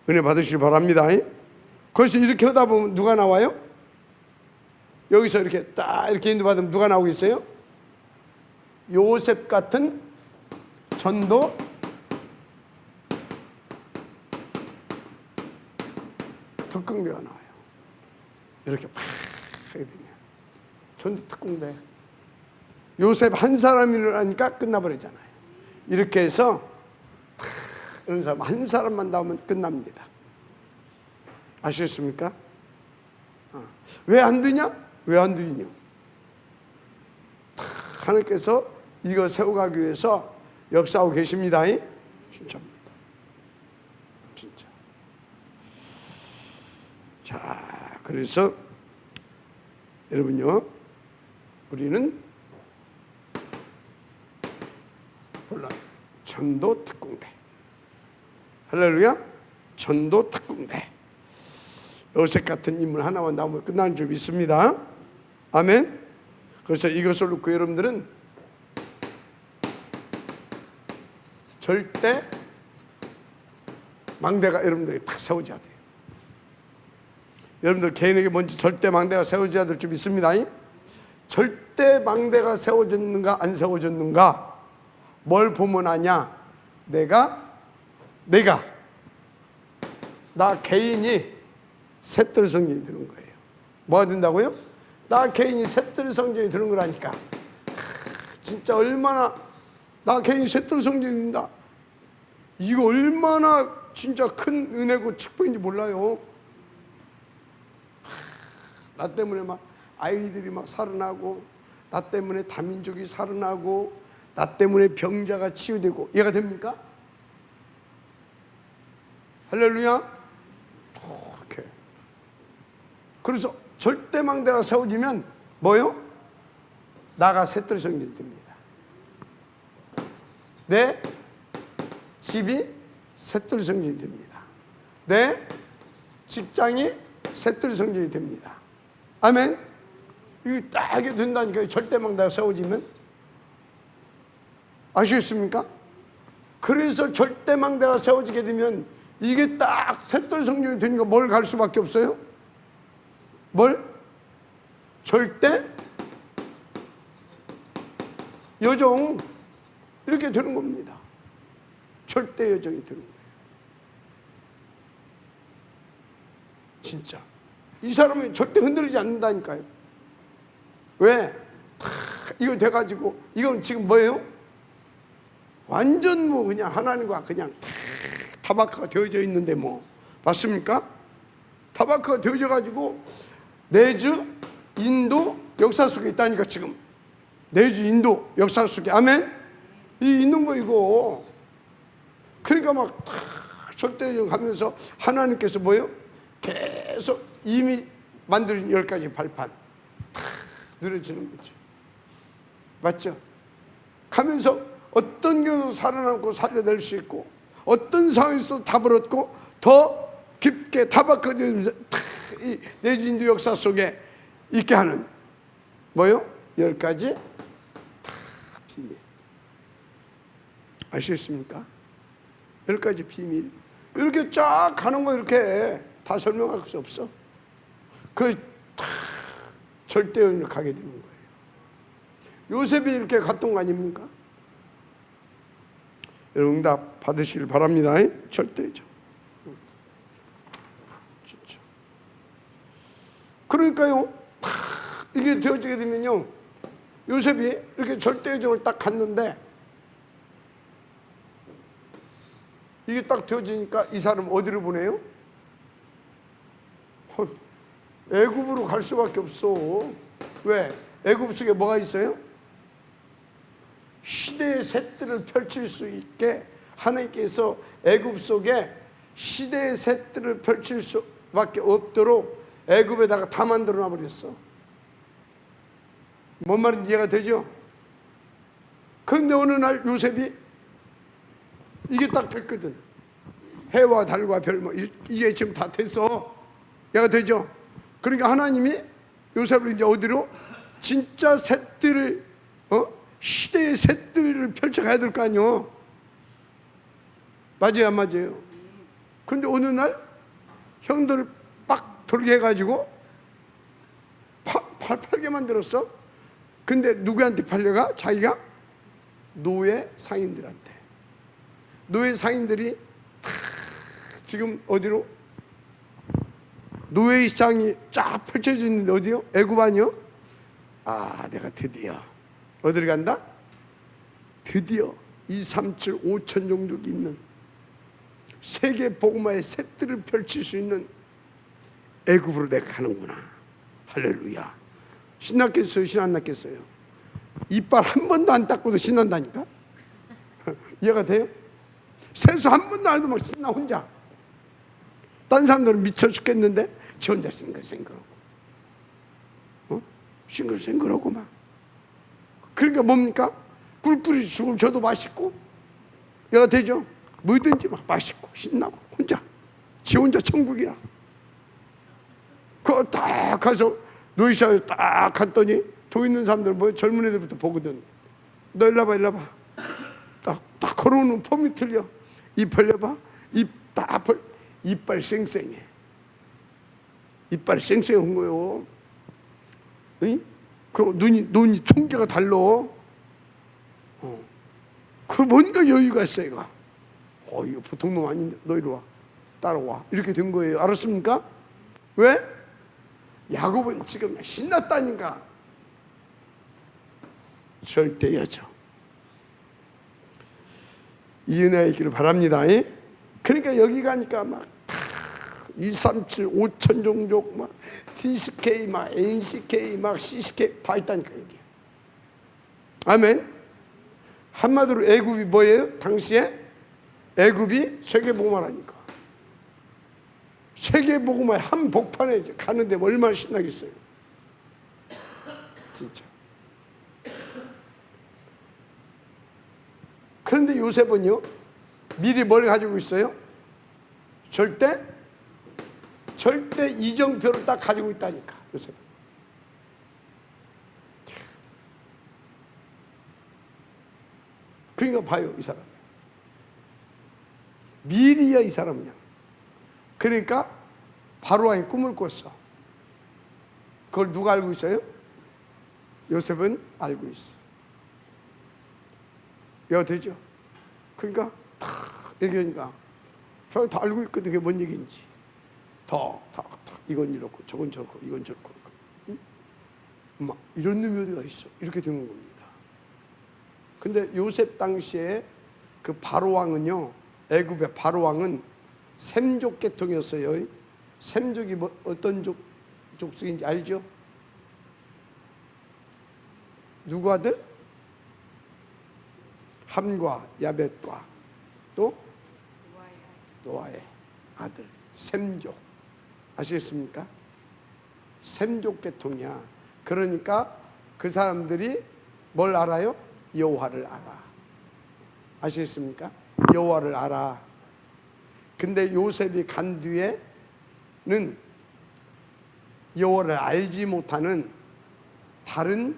은혜 받으시기 바랍니다. 그래서 이렇게 하다 보면 누가 나와요? 여기서 이렇게 딱 이렇게 인도 받으면 누가 나오겠어요? 요셉 같은 전도 특공대가 나와요. 이렇게 팍 하게 되면 전도 특공대. 요셉 한 사람이 일어나니까 끝나버리잖아요. 이렇게 해서 이런 사람 한 사람만 나오면 끝납니다. 아시겠습니까? 왜 안 되냐? 왜 안 되냐? 하나님께서 이거 세워가기 위해서 역사하고 계십니다. 진짜입니다. 진짜. 자, 그래서 여러분요, 우리는 몰라 전도 특공대. 할렐루야. 전도 특공대. 요셉 같은 인물 하나만 나오면 끝나는 줄 믿습니다. 아멘. 그래서 이것을 놓고 여러분들은 절대 망대가 여러분들이 딱 세워져야 돼요. 여러분들 개인에게 먼저 절대 망대가 세워져야 될 줄 믿습니다. 절대 망대가 세워졌는가 안 세워졌는가 뭘 보면 아냐? 나 개인이 새뜰 성전이 되는 거예요. 뭐가 된다고요? 나 개인이 새뜰 성전이 되는 거라니까. 진짜 얼마나 나 개인이 새뜰 성전이 된다. 이거 얼마나 진짜 큰 은혜고 축복인지 몰라요. 나 때문에 막 아이들이 막 살아나고, 나 때문에 다민족이 살아나고, 나 때문에 병자가 치유되고. 이해가 됩니까? 할렐루야. 이렇게. 그래서 절대망대가 세워지면 뭐요? 나가 새뜰 성전이 됩니다. 내 집이 새뜰 성전이 됩니다. 내 직장이 새뜰 성전이 됩니다. 아멘. 이게 딱 이게 된다니까요. 절대망대가 세워지면. 아시겠습니까? 그래서 절대망대가 세워지게 되면 이게 딱 새뜰 성전이 되니까 뭘 갈 수밖에 없어요? 뭘? 절대 여정 이렇게 되는 겁니다. 절대 여정이 되는 거예요. 진짜 이 사람이 절대 흔들리지 않는다니까요. 왜? 이거 돼가지고 이건 지금 뭐예요? 완전 뭐 그냥 하나님과 그냥 타박하가 되어져 있는데 뭐 맞습니까? 타박하가 되어져 가지고 내주 인도 역사 속에 있다니까. 지금 내주 인도 역사 속에. 아멘. 이 있는 거 이거. 그러니까 막 절대적 하면서 하나님께서 뭐예요? 계속 이미 만들어진 10가지 발판 다 늘어지는 거죠. 맞죠? 가면서 어떤 경우도 살아남고 살려낼 수 있고, 어떤 상황에서 답을 얻고 더 깊게 타박해지면서 이 내주 인도 역사 속에 있게 하는 뭐요? 10가지 다 비밀. 아시겠습니까? 10가지 비밀. 이렇게 쫙 가는 거 이렇게 다 설명할 수 없어. 그 절대연을 가게 되는 거예요. 요셉이 이렇게 갔던 거 아닙니까? 여러분 응답 받으시길 바랍니다. 절대죠. 진짜. 그러니까요, 이게 되어지게 되면요, 요셉이 이렇게 절대요정을 딱 갔는데, 이게 딱 되어지니까 이 사람 어디로 보내요? 애굽으로 갈 수밖에 없어. 왜? 애굽 속에 뭐가 있어요? 시대의 셋들을 펼칠 수 있게 하나님께서 애굽 속에 시대의 셋들을 펼칠 수밖에 없도록 애굽에다가 다 만들어 놔버렸어. 뭔 말인지 이해가 되죠? 그런데 어느 날 요셉이 이게 딱 됐거든. 해와 달과 별, 이게 지금 다 됐어. 얘가 되죠? 그러니까 하나님이 요셉을 이제 어디로? 진짜 셋들을, 시대의 셋들을 펼쳐가야 될 거 아니요. 맞아요, 안 맞아요? 근데 어느 날 형들을 빡 돌게 해가지고 팔게 만들었어. 근데 누구한테 팔려가? 자기가 노예 상인들한테. 노예 상인들이 다 지금 어디로? 노예 시장이 쫙 펼쳐져 있는데 어디요? 애굽 아니요? 아, 내가 드디어 어디를 간다? 드디어 2, 3, 7, 5천 종족이 있는 세계 복음화의 셋들을 펼칠 수 있는 애굽으로 내가 가는구나. 할렐루야. 신났겠어요? 신 안 났겠어요? 이빨 한 번도 안 닦고도 신난다니까? 이해가 돼요? 세수 한 번도 안 해도 막 신나 혼자. 딴 사람들은 미쳐 죽겠는데 저 혼자 싱글싱글하고, 싱글싱글하고 막. 그러니까 뭡니까? 꿀꿀이 죽을 줘도 맛있고, 얘가 되죠? 뭐든지 막 맛있고 신나고 혼자, 지 혼자 천국이라. 그거 딱 가서 노이샤에 딱 갔더니 도 있는 사람들은 뭐 젊은 애들부터 보거든. 너 일로 와봐, 일로 와봐. 딱 걸어오는 폼이 틀려. 입 벌려봐. 입 딱 벌. 이빨 쌩쌩해. 이빨 쌩쌩한 거요. 그리고 눈이 총기가 달라. 그 뭔가 여유가 있어 얘가. 이거 보통 놈 아닌데 너 이리 와. 따라와. 이렇게 된 거예요. 알았습니까? 왜? 야곱은 지금 신났다니까. 절대 여죠. 이 은혜가 있기를 바랍니다. 그러니까 여기 가니까 막 2, 3, 7, 5천 종족 막 TCK 막 NCK 막 CCK 다 있다니까 여기. 아멘. 한마디로 애굽이 뭐예요? 당시에 애굽이 세계복음화라니까. 세계복음화의 한 복판에 가는데 얼마나 신나겠어요. 진짜. 그런데 요셉은요, 미리 뭘 가지고 있어요? 절대 이정표를 딱 가지고 있다니까. 요셉은. 그러니까 봐요, 이 사람. 미리야 이 사람이야. 그러니까 바로왕이 꿈을 꿨어. 그걸 누가 알고 있어요? 요셉은 알고 있어. 이해가 되죠? 그러니까 다 얘기하니까 다 알고 있거든. 그게 뭔 얘기인지. 다 이건 이렇고 저건 저렇고 이건 저렇고. 막 이런 놈이 어디가 있어. 이렇게 되는 겁니다. 근데 요셉 당시에 그 바로 왕은요, 애굽의 바로 왕은 셈족 계통이었어요. 셈족이 어떤 족속인지 알죠? 누구 아들? 함과 야벳과 또 노아의 아들 셈족. 아시겠습니까? 셈족 계통이야. 그러니까 그 사람들이 뭘 알아요? 여호와를 알아. 아시겠습니까? 여호와를 알아. 근데 요셉이 간 뒤에는 여호와를 알지 못하는 다른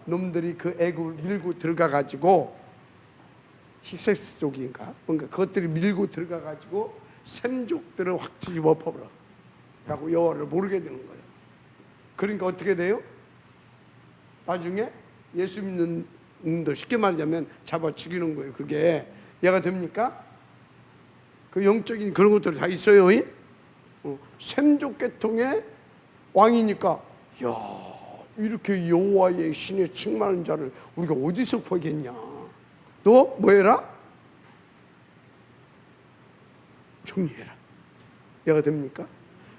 놈들이 그 애굽을 밀고 들어가 가지고, 히세스족인가 뭔가 그것들이 밀고 들어가 가지고 셈족들을 확 뒤집어 엎어버려 갖고 여호와를 모르게 되는 거예요. 그러니까 어떻게 돼요? 나중에 예수 믿는 놈들, 쉽게 말하자면 잡아 죽이는 거예요. 그게 이해가 됩니까? 그 영적인 그런 것들이 다 있어요. 셈족 계통의 왕이니까, 야, 이렇게 여호와의 신에 충만한 자를 우리가 어디서 보겠냐? 너 뭐해라? 정리해라. 이해가 됩니까?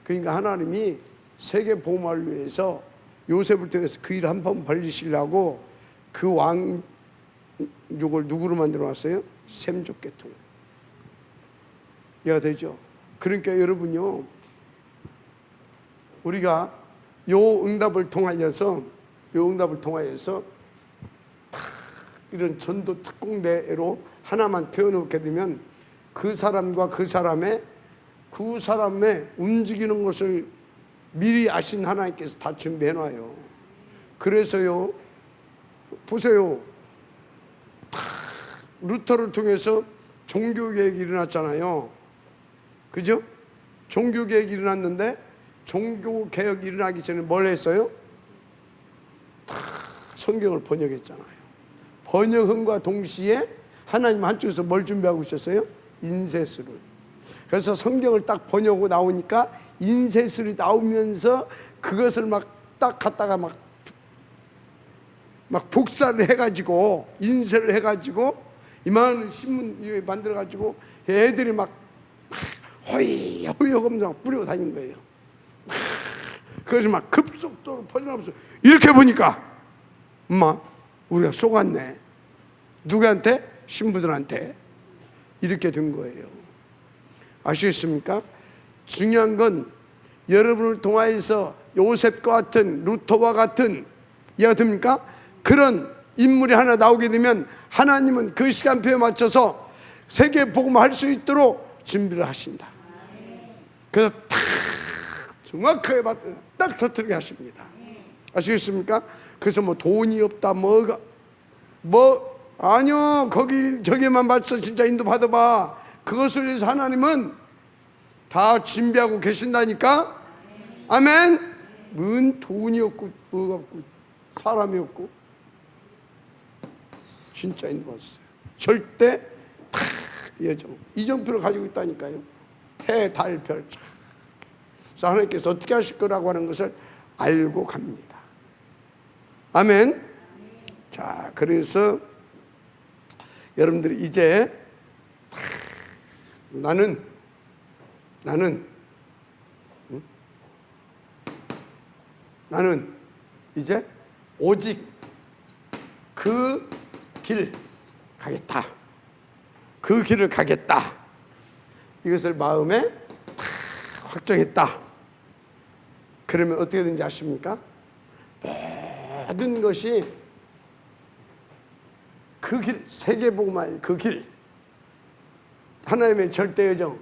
그러니까 하나님이 세계 복음을 위해서 요셉을 통해서 그 일을 한번 벌리시려고 그 왕족을 누구로 만들어 놨어요? 셈족 계통. 이해가 되죠? 그러니까 여러분요, 우리가 요 응답을 통하여서 이런 전도 특공대로 하나만 태워놓게 되면 그 사람과 그 사람의 움직이는 것을 미리 아신 하나님께서 다 준비해놔요. 그래서요, 보세요, 루터를 통해서 종교개혁이 일어났잖아요. 그죠? 종교개혁이 일어났는데, 종교개혁이 일어나기 전에 뭘 했어요? 성경을 번역했잖아요. 번역함과 동시에 하나님 한쪽에서 뭘 준비하고 있었어요? 인쇄술을. 그래서 성경을 딱 번역하고 나오니까 인쇄술이 나오면서 그것을 막 딱 갖다가 막 복사를 해가지고, 인쇄를 해가지고 이만한 신문 만들어가지고 애들이 막 호이호이 뿌리고 다니는 거예요. 그래서 막 급속도로 퍼져나오면서 이렇게 보니까, 엄마, 우리가 속았네. 누구한테? 신부들한테. 이렇게 된 거예요. 아시겠습니까? 중요한 건 여러분을 통하여서 요셉과 같은, 루터와 같은, 이해가 됩니까? 그런 인물이 하나 나오게 되면 하나님은 그 시간표에 맞춰서 세계 복음을 할 수 있도록 준비를 하신다. 그래서 딱 정확하게 딱 터뜨리게 하십니다. 아시겠습니까? 그래서 뭐 돈이 없다, 아니요, 거기 저기만 맞춰 진짜 인도 받아봐. 그것을 위해서 하나님은 다 준비하고 계신다니까. 아멘. 뭔 돈이 없고 뭐가 없고 사람이 없고 진짜 인도 받았어요. 절대 다 예정 이정표를 가지고 있다니까요. 해, 달, 별. 그래서 하나님께서 어떻게 하실 거라고 하는 것을 알고 갑니다. 아멘. 자, 그래서 여러분들이 이제 나는 이제 오직 그 길 가겠다. 그 길을 가겠다. 이것을 마음에 확정했다. 그러면 어떻게 되는지 아십니까? 모든 것이 그 길, 세계복음화의 그 길, 하나님의 절대 여정,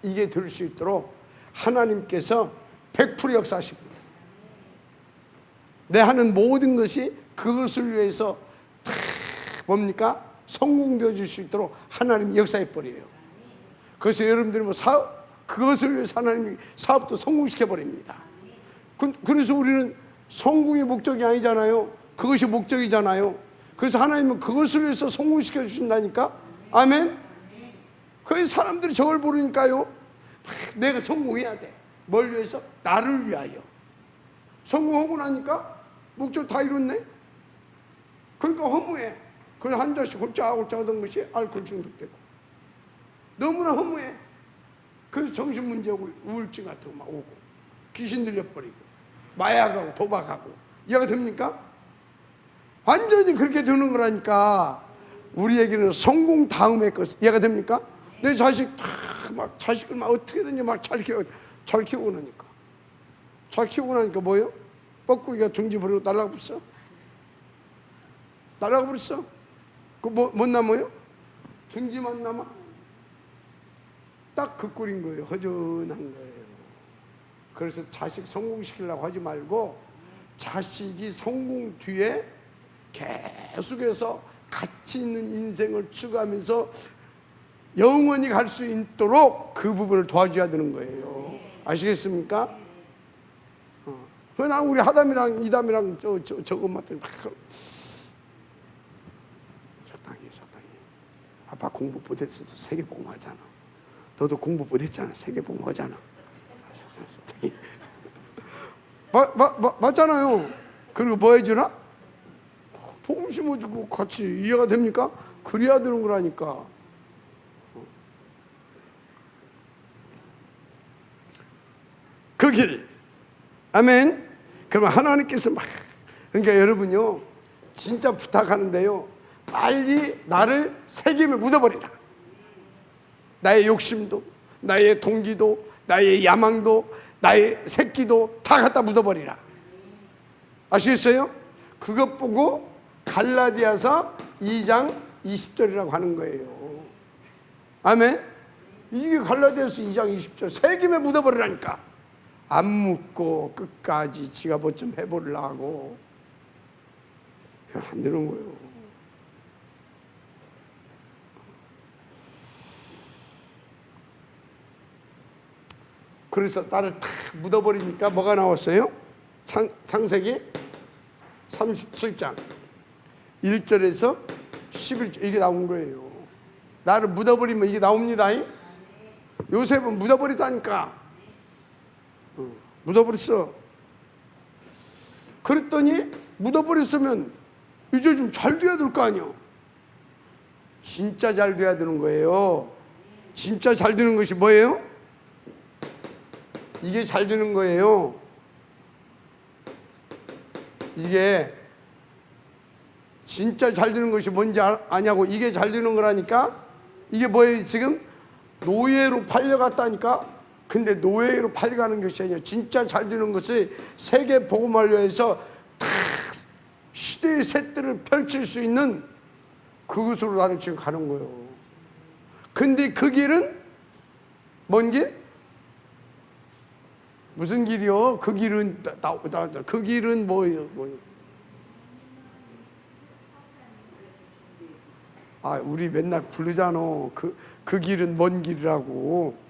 이게 될 수 있도록 하나님께서 100% 역사하십니다. 내 하는 모든 것이 그것을 위해서 뭡니까? 성공되어질 수 있도록 하나님이 역사해 버려요. 그래서 여러분들이 뭐 그것을 위해서 하나님이 사업도 성공시켜 버립니다. 그래서 우리는 성공의 목적이 아니잖아요. 그것이 목적이잖아요. 그래서 하나님은 그것을 위해서 성공시켜 주신다니까. 아멘. 그래서 사람들이 저걸 모르니까요, 내가 성공해야 돼. 뭘 위해서? 나를 위하여. 성공하고 나니까 목적 다 이뤘네. 그러니까 허무해. 그냥 한 잔씩 홀짝홀짝 하던 것이 알코올 중독되고 너무나 허무해. 그래서 정신문제 오고 우울증 같은 거 막 오고 귀신 들려버리고 마약하고 도박하고 이해가 됩니까? 완전히 그렇게 되는 거라니까. 우리에게는 성공 다음의 것. 이해가 됩니까? 내 자식 막 자식을 막 어떻게든지 막 잘 키우고 나니까 뭐예요? 뻐꾸기가 둥지 버리고 날아가 버렸어. 날아가 버렸어. 그 못 남아요? 둥지만 남아. 딱 그 꼴인 거예요. 허전한 거예요. 그래서 자식 성공시키려고 하지 말고 자식이 성공 뒤에 계속해서 가치 있는 인생을 추구하면서 영원히 갈 수 있도록 그 부분을 도와줘야 되는 거예요. 아시겠습니까? 그냥 우리 하담이랑 이담이랑 저것 맞더니 막 적당히. 아빠 공부 못했어도 세계복음 하잖아. 너도 공부 못했잖아. 세계복음 하잖아. 적당히. 맞잖아요. 그리고 뭐 해주나? 복음 심어주고 같이. 이해가 됩니까? 그래야 되는 거라니까. 그 길. 아멘. 그러면 하나님께서 막, 그러니까 여러분요 진짜 부탁하는데요, 빨리 나를 세겜에 묻어버리라. 나의 욕심도, 나의 동기도, 나의 야망도, 나의 새끼도 다 갖다 묻어버리라. 아시겠어요? 그것 보고 갈라디아서 2장 20절이라고 하는 거예요. 아멘. 이게 갈라디아서 2장 20절. 세겜에 묻어버리라니까. 안 묻고 끝까지 지가 뭐 좀 해보려고 안 되는 거예요. 그래서 나를 탁 묻어버리니까 뭐가 나왔어요? 창세기 37장 1절에서 11절 이게 나온 거예요. 나를 묻어버리면 이게 나옵니다. 요셉은 묻어버리다니까. 묻어버렸어. 그랬더니 묻어버렸으면 이제 좀 잘 돼야 될 거 아니야. 진짜 잘 돼야 되는 거예요. 진짜 잘 되는 것이 뭐예요? 이게 잘 되는 거예요. 이게 진짜 잘 되는 것이 뭔지 아냐고. 이게 잘 되는 거라니까. 이게 뭐예요? 지금 노예로 팔려갔다니까. 근데 노예로 팔려가는 것이 아니라 진짜 잘 되는 것이 세계 복음을 위해서 탁 시대의 셋들을 펼칠 수 있는 그것으로 나는 지금 가는 거예요. 근데 그 길은 뭔 길? 무슨 길이요? 그 길은 그 길은 뭐예요? 아, 우리 맨날 부르잖아. 그 길은 뭔 길이라고.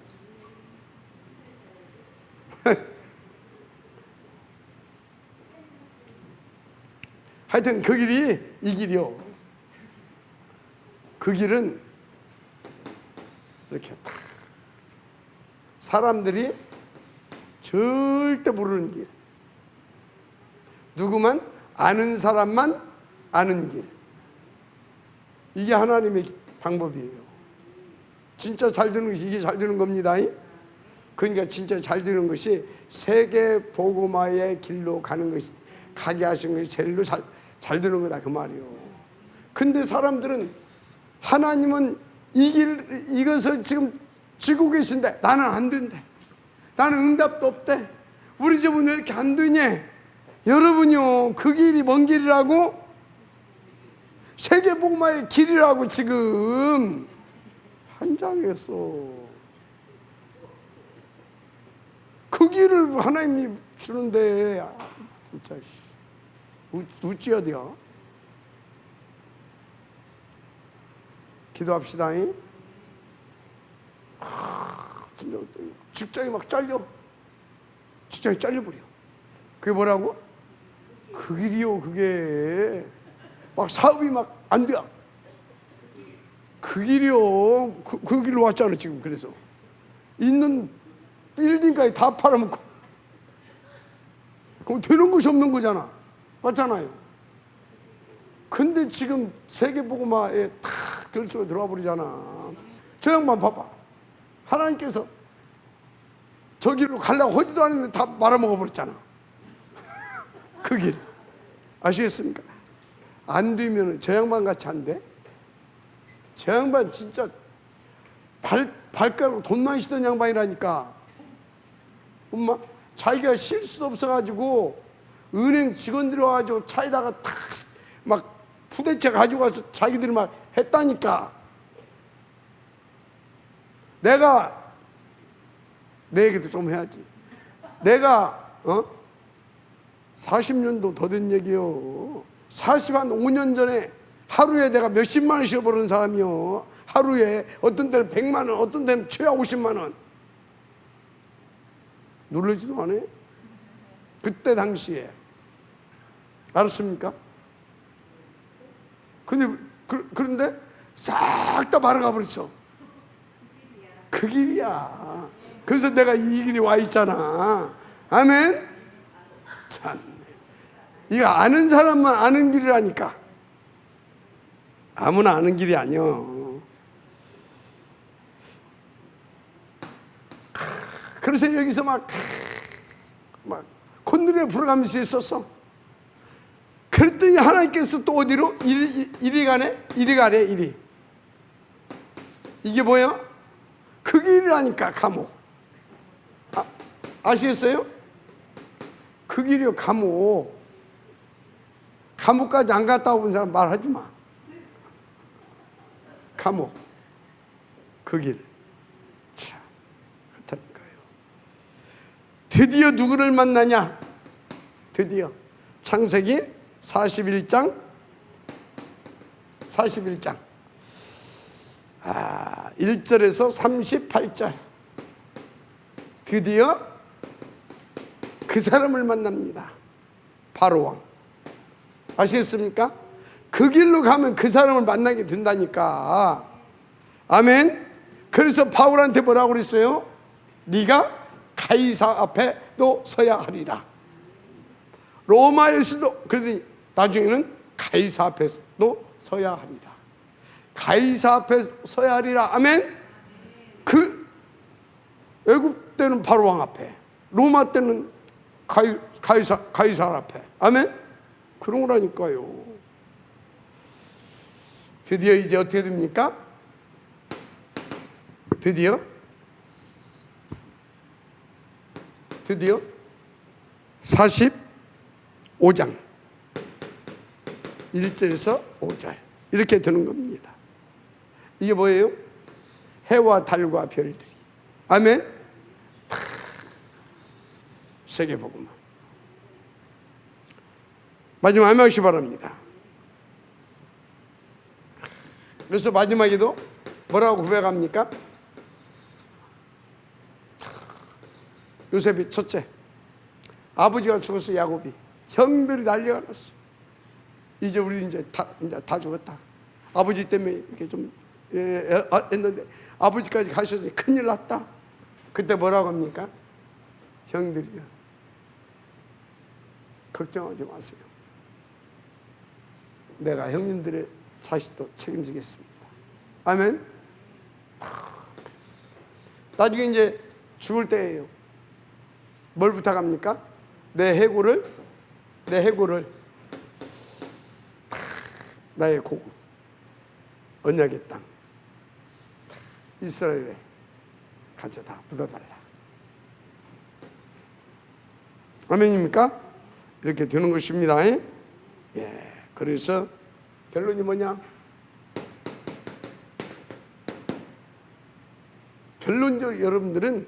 하여튼 그 길이 이 길이요. 그 길은 이렇게 다 사람들이 절대 모르는 길, 누구만 아는 사람만 아는 길. 이게 하나님의 방법이에요. 진짜 잘 되는 것이 이게 잘 되는 겁니다. 그러니까 진짜 잘 되는 것이 세계 복음화의 길로 가는 것이, 가게 하신 것이 제일로 잘 되는 거다 그 말이요. 근데 사람들은 하나님은 이것을 지금 쥐고 계신데 나는 안 된대. 나는 응답도 없대. 우리 집은 왜 이렇게 안 되냐? 여러분요, 그 길이 뭔 길이라고? 세계 복음화의 길이라고 지금 한장했어. 그 길을 하나님이 주는데 진짜 어찌해야 돼요? 기도합시다. 진짜 직장이 막 잘려. 직장이 잘려버려. 그게 뭐라고? 그 길이요. 그게 막 사업이 막 안 돼. 그 길이요. 그 길로 왔잖아 지금. 그래서 있는 빌딩까지 다 팔아먹고 그럼 되는 것이 없는 거잖아. 맞잖아요. 근데 지금 세계복음화에 탁 결속에 들어와 버리잖아. 저 양반 봐봐. 하나님께서 저 길로 가려고 하지도 않았는데 다 말아먹어 버렸잖아. 그 길. 아시겠습니까? 안 되면 저 양반 같이 안 돼? 저 양반 진짜 발가락 돈 많이 쓰던 양반이라니까. 엄마, 자기가 실수 없어가지고 은행 직원들이 와가지고 차에다가 탁 막 푸대째 가지고 와서 자기들이 막 했다니까. 내가 내 얘기도 좀 해야지. 내가 40년도 더 된 얘기요. 45년 전에 하루에 내가 몇십만 원씩 버는 사람이요. 하루에 어떤 때는 100만 원, 어떤 때는 최하 50만 원. 놀라지도 않아요? 그때 당시에. 알았습니까? 그런데 싹 다 말아가 버렸어. 그 길이야. 그래서 내가 이 길이 와 있잖아. 아멘? 참네. 이거 아는 사람만 아는 길이라니까. 아무나 아는 길이 아니요. 그래서 여기서 막 콧노래 부르가면서 있었어. 그랬더니 하나님께서 또 어디로? 이리 가네? 이리 가래, 이리. 이게 뭐야? 그 길이라니까, 감옥. 아시겠어요? 그 길이요, 감옥. 감옥까지 안 갔다 온 사람 말하지 마. 감옥. 그 길. 참, 그렇다니까요. 드디어 누구를 만나냐? 드디어. 창세기 41장 1절에서 38절. 드디어 그 사람을 만납니다. 바로왕. 아시겠습니까? 그 길로 가면 그 사람을 만나게 된다니까. 아멘. 그래서 바울한테 뭐라고 그랬어요? 네가 가이사 앞에도 서야 하리라. 로마에서도. 그러더니 나중에는 가이사 앞에도 서야 하리라. 가이사 앞에 서야 하리라. 아멘. 그 애굽 때는 바로왕 앞에, 로마 때는 가이사 앞에. 아멘. 그런 거라니까요. 드디어 이제 어떻게 됩니까? 드디어 45장 1절에서 5절 이렇게 되는 겁니다. 이게 뭐예요? 해와 달과 별들이. 아멘. 세계복음화. 마지막 한 명씩 바랍니다. 그래서 마지막에도 뭐라고 고백합니까? 요셉이 첫째, 아버지가 죽었어. 야곱이. 형들이 난리가 났어. 이제 우리 이제 다 죽었다. 아버지 때문에 이렇게 좀 했는데 아버지까지 가셔서 큰일 났다. 그때 뭐라고 합니까? 형들이요, 걱정하지 마세요. 내가 형님들의 자식도 책임지겠습니다. 아멘. 나중에 이제 죽을 때예요. 뭘 부탁합니까? 내 해골을 나의 고국 언약의 땅 이스라엘에 가져다 묻어달라. 아멘입니까? 이렇게 되는 것입니다. 예. 그래서 결론이 뭐냐? 결론적으로 여러분들은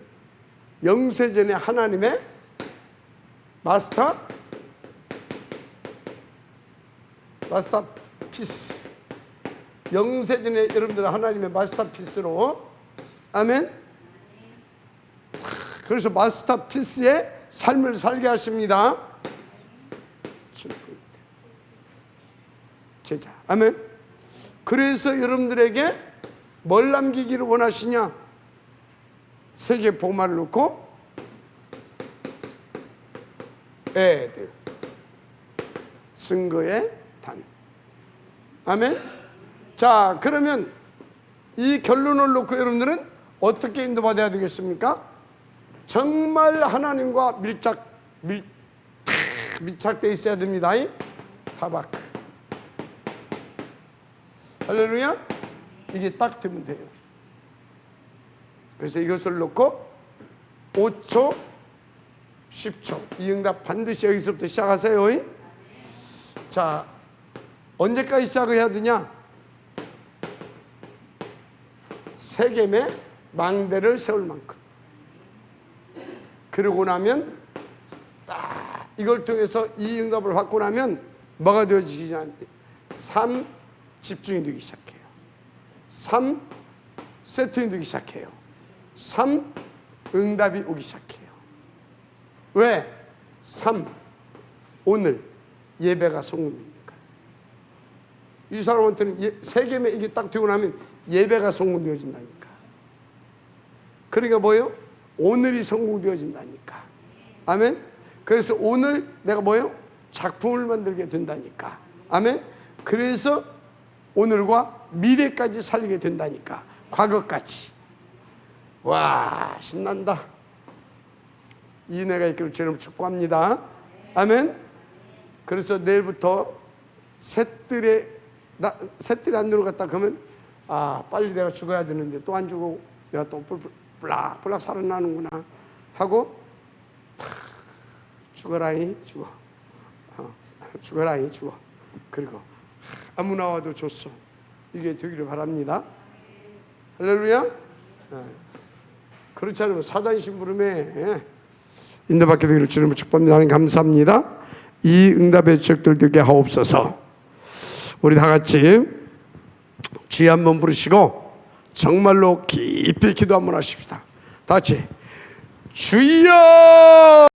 영세전에 하나님의 마스터피스. 영세전에 여러분들은 하나님의 마스터피스로. 아멘. 그래서 마스터피스의 삶을 살게 하십니다. 제자. 아멘. 그래서 여러분들에게 뭘 남기기를 원하시냐? 세계 복음화를 놓고 에드, 증거의 단. 아멘. 자, 그러면 이 결론을 놓고 여러분들은 어떻게 인도받아야 되겠습니까? 정말 하나님과 밀착되어 있어야 됩니다. 타박. 할렐루야. 이게 딱 되면 돼요. 그래서 이것을 놓고 5초 10초 이 응답 반드시 여기서부터 시작하세요. 자, 언제까지 시작을 해야 되냐? 세겜의 망대를 세울 만큼. 그러고 나면 이걸 통해서 이 응답을 받고 나면 뭐가 되어지기 전에 3. 집중이 되기 시작해요. 3. 세팅이 되기 시작해요. 3. 응답이 오기 시작해요. 왜? 3. 오늘 예배가 성공되니까. 이 사람한테는 세겜에 이게 딱 되고 나면 예배가 성공되어진다니까. 그러니까 뭐예요? 오늘이 성공되어진다니까. 아멘. 그래서 오늘 내가 뭐예요? 작품을 만들게 된다니까. 아멘. 그래서 오늘과 미래까지 살리게 된다니까. 과거까지. 와, 신난다. 이 은혜가 있기를 주님 축복합니다. 아멘. 그래서 내일부터 새들이 안 들어갔다 그러면 빨리 내가 죽어야 되는데 또 안 죽고 내가 또 불락 살아나는구나 하고 죽어라이 죽어. 죽어라이 죽어. 그리고 아무나 와도 좋소. 이게 되기를 바랍니다. 할렐루야. 그렇지 않으면 사단 심부름에 인도받게 되기를 주님을 축복합니다. 하나님 감사합니다. 이 응답의 주역들 되게 하옵소서. 우리 다 같이 주여 한번 부르시고 정말로 깊이 기도 한번 하십시다. 다 같이 주여